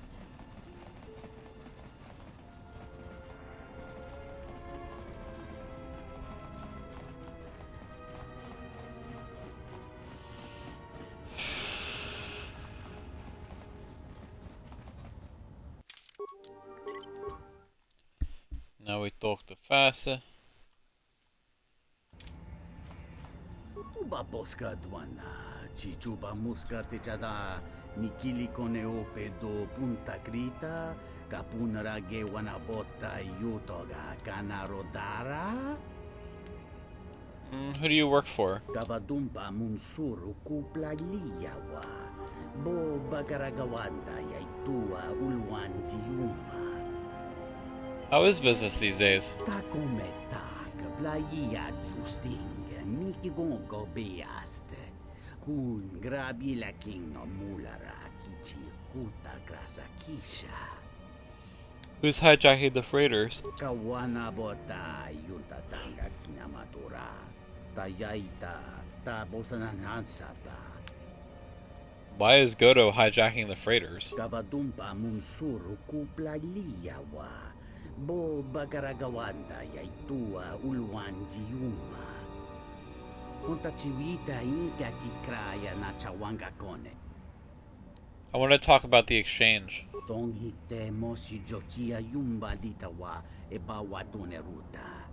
Now we talk to Fasa. Uba poska dwana, chichuba muska techada, nikili kone ope do punta krita, kapunara ge wana bota yutoga kana rodara. Who do you work for? Gavadumpa munsuru kupla liyawa, bo bagaragawanda yaitua ulwanji yuma. How is business these days? Takometa, kablaya justing, miki gongo beaste. Kun grabi la king no mulara kichi kuta grasa kisha. Who's hijacking the freighters? Kawana bota yunta tanga kinamatura. Tayaita, tabosananansata. Why is Goto hijacking the freighters? Gavadumpa munsuru kupla liyawa. Bo bagaragawanda yaitua ulwanji yuma. Unta chiwita inka ki Kreia na chawanga kone. I want to talk about the exchange. Tong hite mosi jochia yumba litawa e bawatune ruta.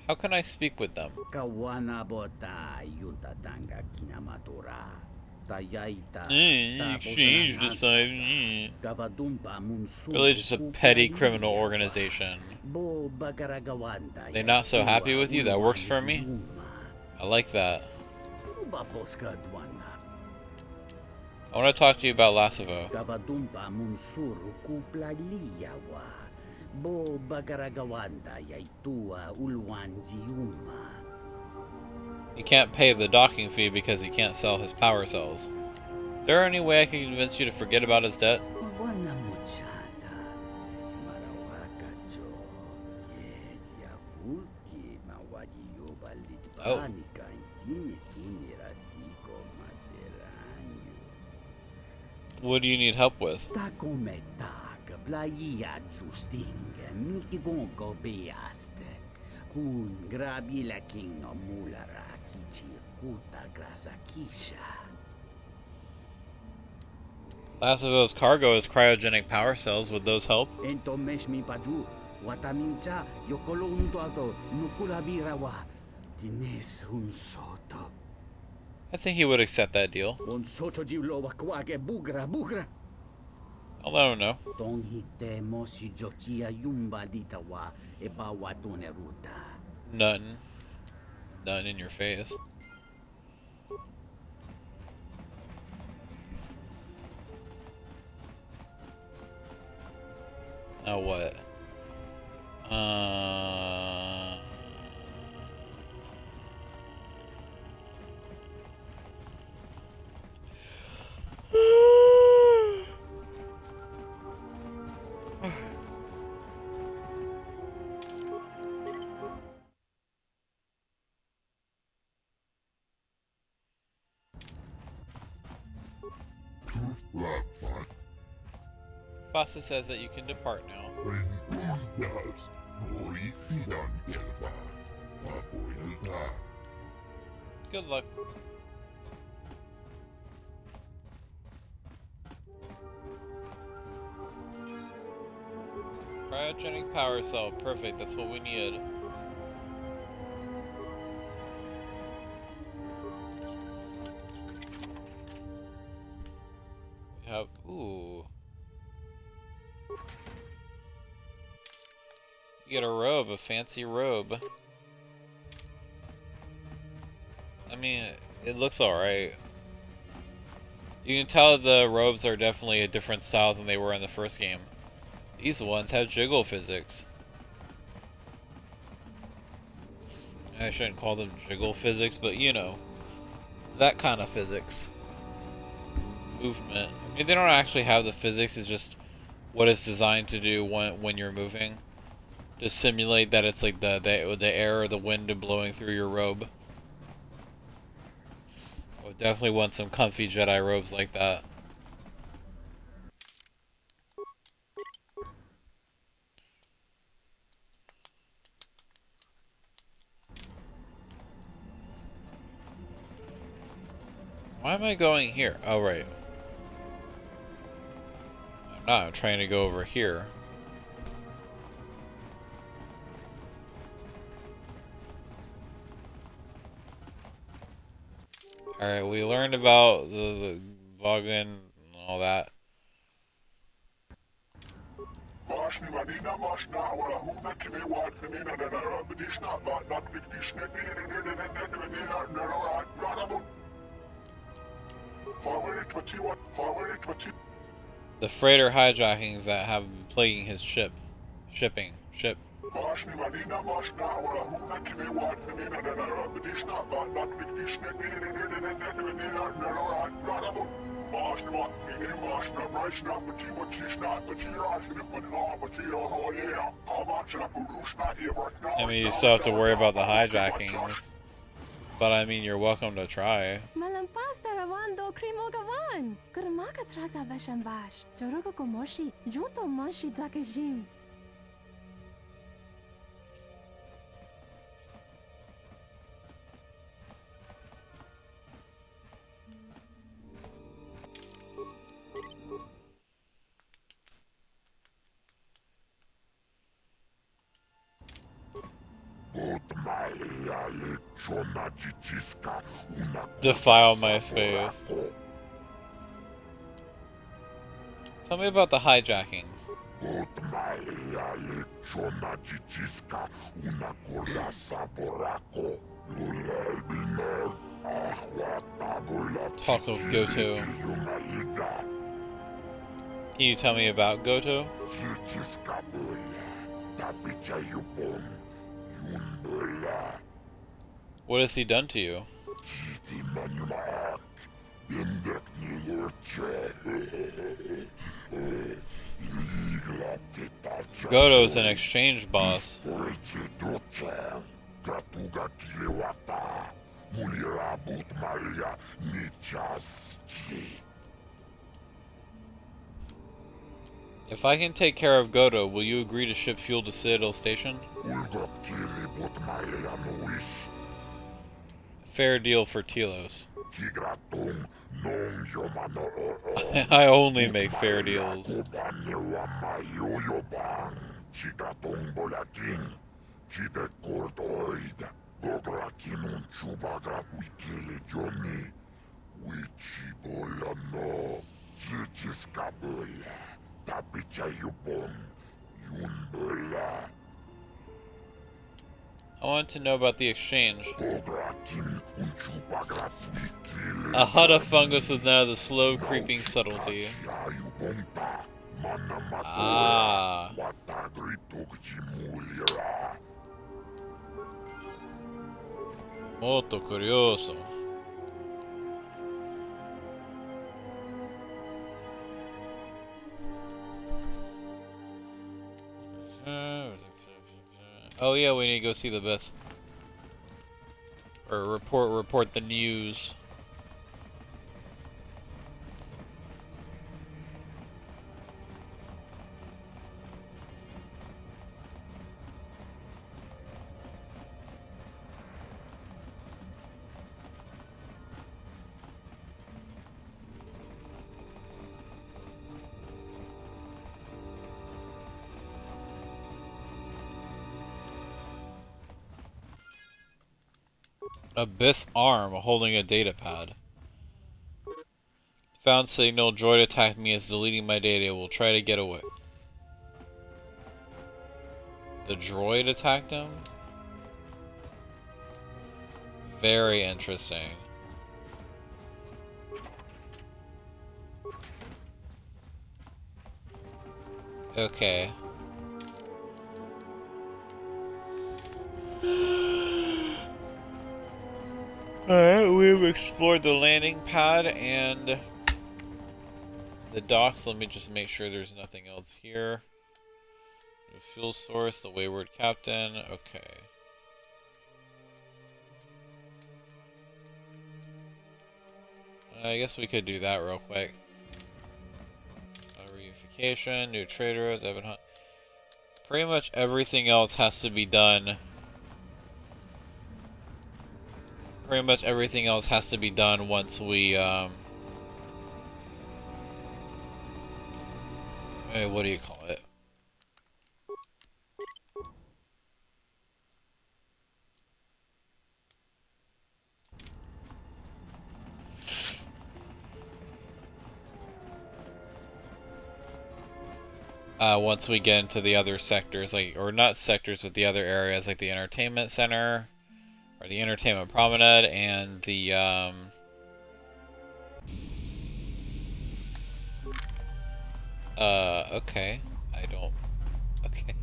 How can I speak with them? Kawana bota yunta tanga kinamatura. Exchange decided. Really just a petty criminal organization. They not so happy with you? That works for me? I like that. I want to talk to you about Lassavo. He can't pay the docking fee because he can't sell his power cells. Is there any way I can convince you to forget about his debt? Oh. What do you need help with? Kun grabi la king no mulara kichi kuta grasa kisha. Lassavo's cargo is cryogenic power cells. Would those help? Ento meshmi paju watamincha yokolo unto nukulabirawa tines un soto. I think he would accept that deal. Un soto di lo wakwage bugra bugra. I'll let him know. Tong hite mosi jochia yumba ditawa e bawatune ruta. Nothing. Nothing in your face. Now what? Fasa says that you can depart now. Good luck. Cryogenic power cell. Perfect. That's what we needed. We have... Ooh. You get a robe. A fancy robe. I mean, it looks alright. You can tell the robes are definitely a different style than they were in the first game. These ones have jiggle physics. I shouldn't call them jiggle physics, but you know, that kind of physics. Movement. I mean, they don't actually have the physics, it's just what it's designed to do when you're moving. To simulate that it's like the air or the wind blowing through your robe. I would definitely want some comfy Jedi robes like that. Why am I going here? Oh, right. I'm not. I'm trying to go over here. Alright, we learned about the Vogan and all that. The freighter hijackings that have been plaguing his ship. Ship. I mean, you still have to worry about the hijackings. But I mean, you're welcome to try. Malampas tarawando krimo gawan. Kurmaka trakta veshambash. Jorogo komoshi. Juto moshi dakajim. Defile my space. Tell me about the hijackings. Talk of Goto. Can you tell me about Goto? What has he done to you? Goto's an exchange boss. If I can take care of Goto, will you agree to ship fuel to Citadel Station? Fair deal for Telos. I only make fair deals. I want to know about the exchange. A hut of fungus with none of the slow creeping subtlety. Ah. Molto curioso. Oh yeah, we need to go see the Bith. Or report the news. A Bith arm holding a data pad. Found signal. Droid attacked me. Is deleting my data. Will try to get away. The droid attacked him? Very interesting. Okay. Alright, we've explored the landing pad and the docks. Let me just make sure there's nothing else here. The fuel source, the wayward captain. Okay. I guess we could do that real quick. Reunification, new trade roads, Evan Hunt. Pretty much everything else has to be done. Pretty much everything else has to be done once we, what do you call it? Once we get into the other sectors, like, or not sectors, but the other areas, like the entertainment center, or the entertainment promenade, and the, okay. I don't, okay.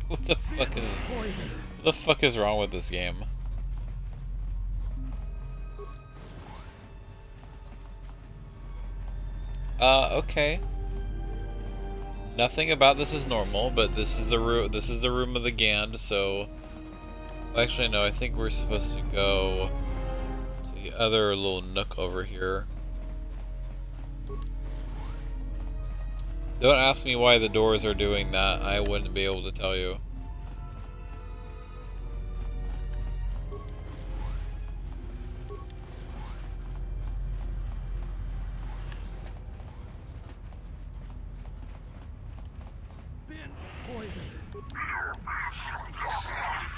What the fuck is wrong with this game? Okay. Nothing about this is normal, but this is the room of the Gand, so actually no, I think we're supposed to go to the other little nook over here. Don't ask me why the doors are doing that. I wouldn't be able to tell you.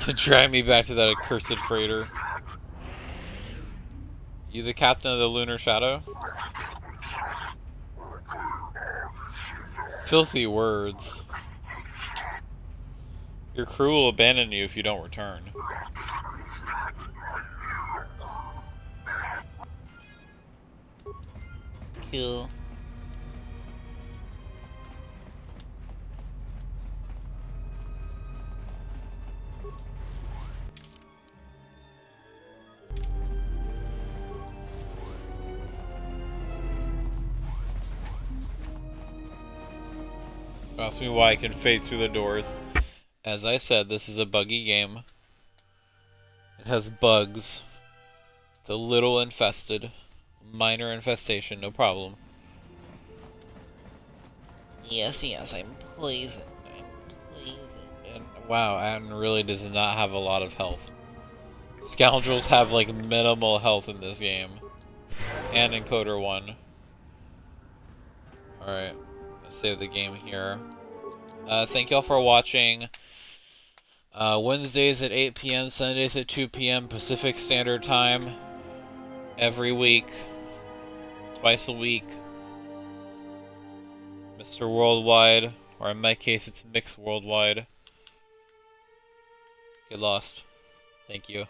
To drag me back to that accursed freighter. You the captain of the Lunar Shadow? Filthy words. Your crew will abandon you if you don't return. Cool. Ask me why I can phase through the doors. As I said, this is a buggy game. It has bugs. It's a little infested. Minor infestation, no problem. Yes, I'm pleased. And wow, Atten really does not have a lot of health. Scoundrels have like minimal health in this game. And in KoTOR 1. Alright. Save the game here. Thank y'all for watching. Wednesdays at 8 p.m., Sundays at 2 p.m. Pacific Standard Time. Every week. Twice a week. Mr. Worldwide. Or in my case, it's Mix Worldwide. Get lost. Thank you.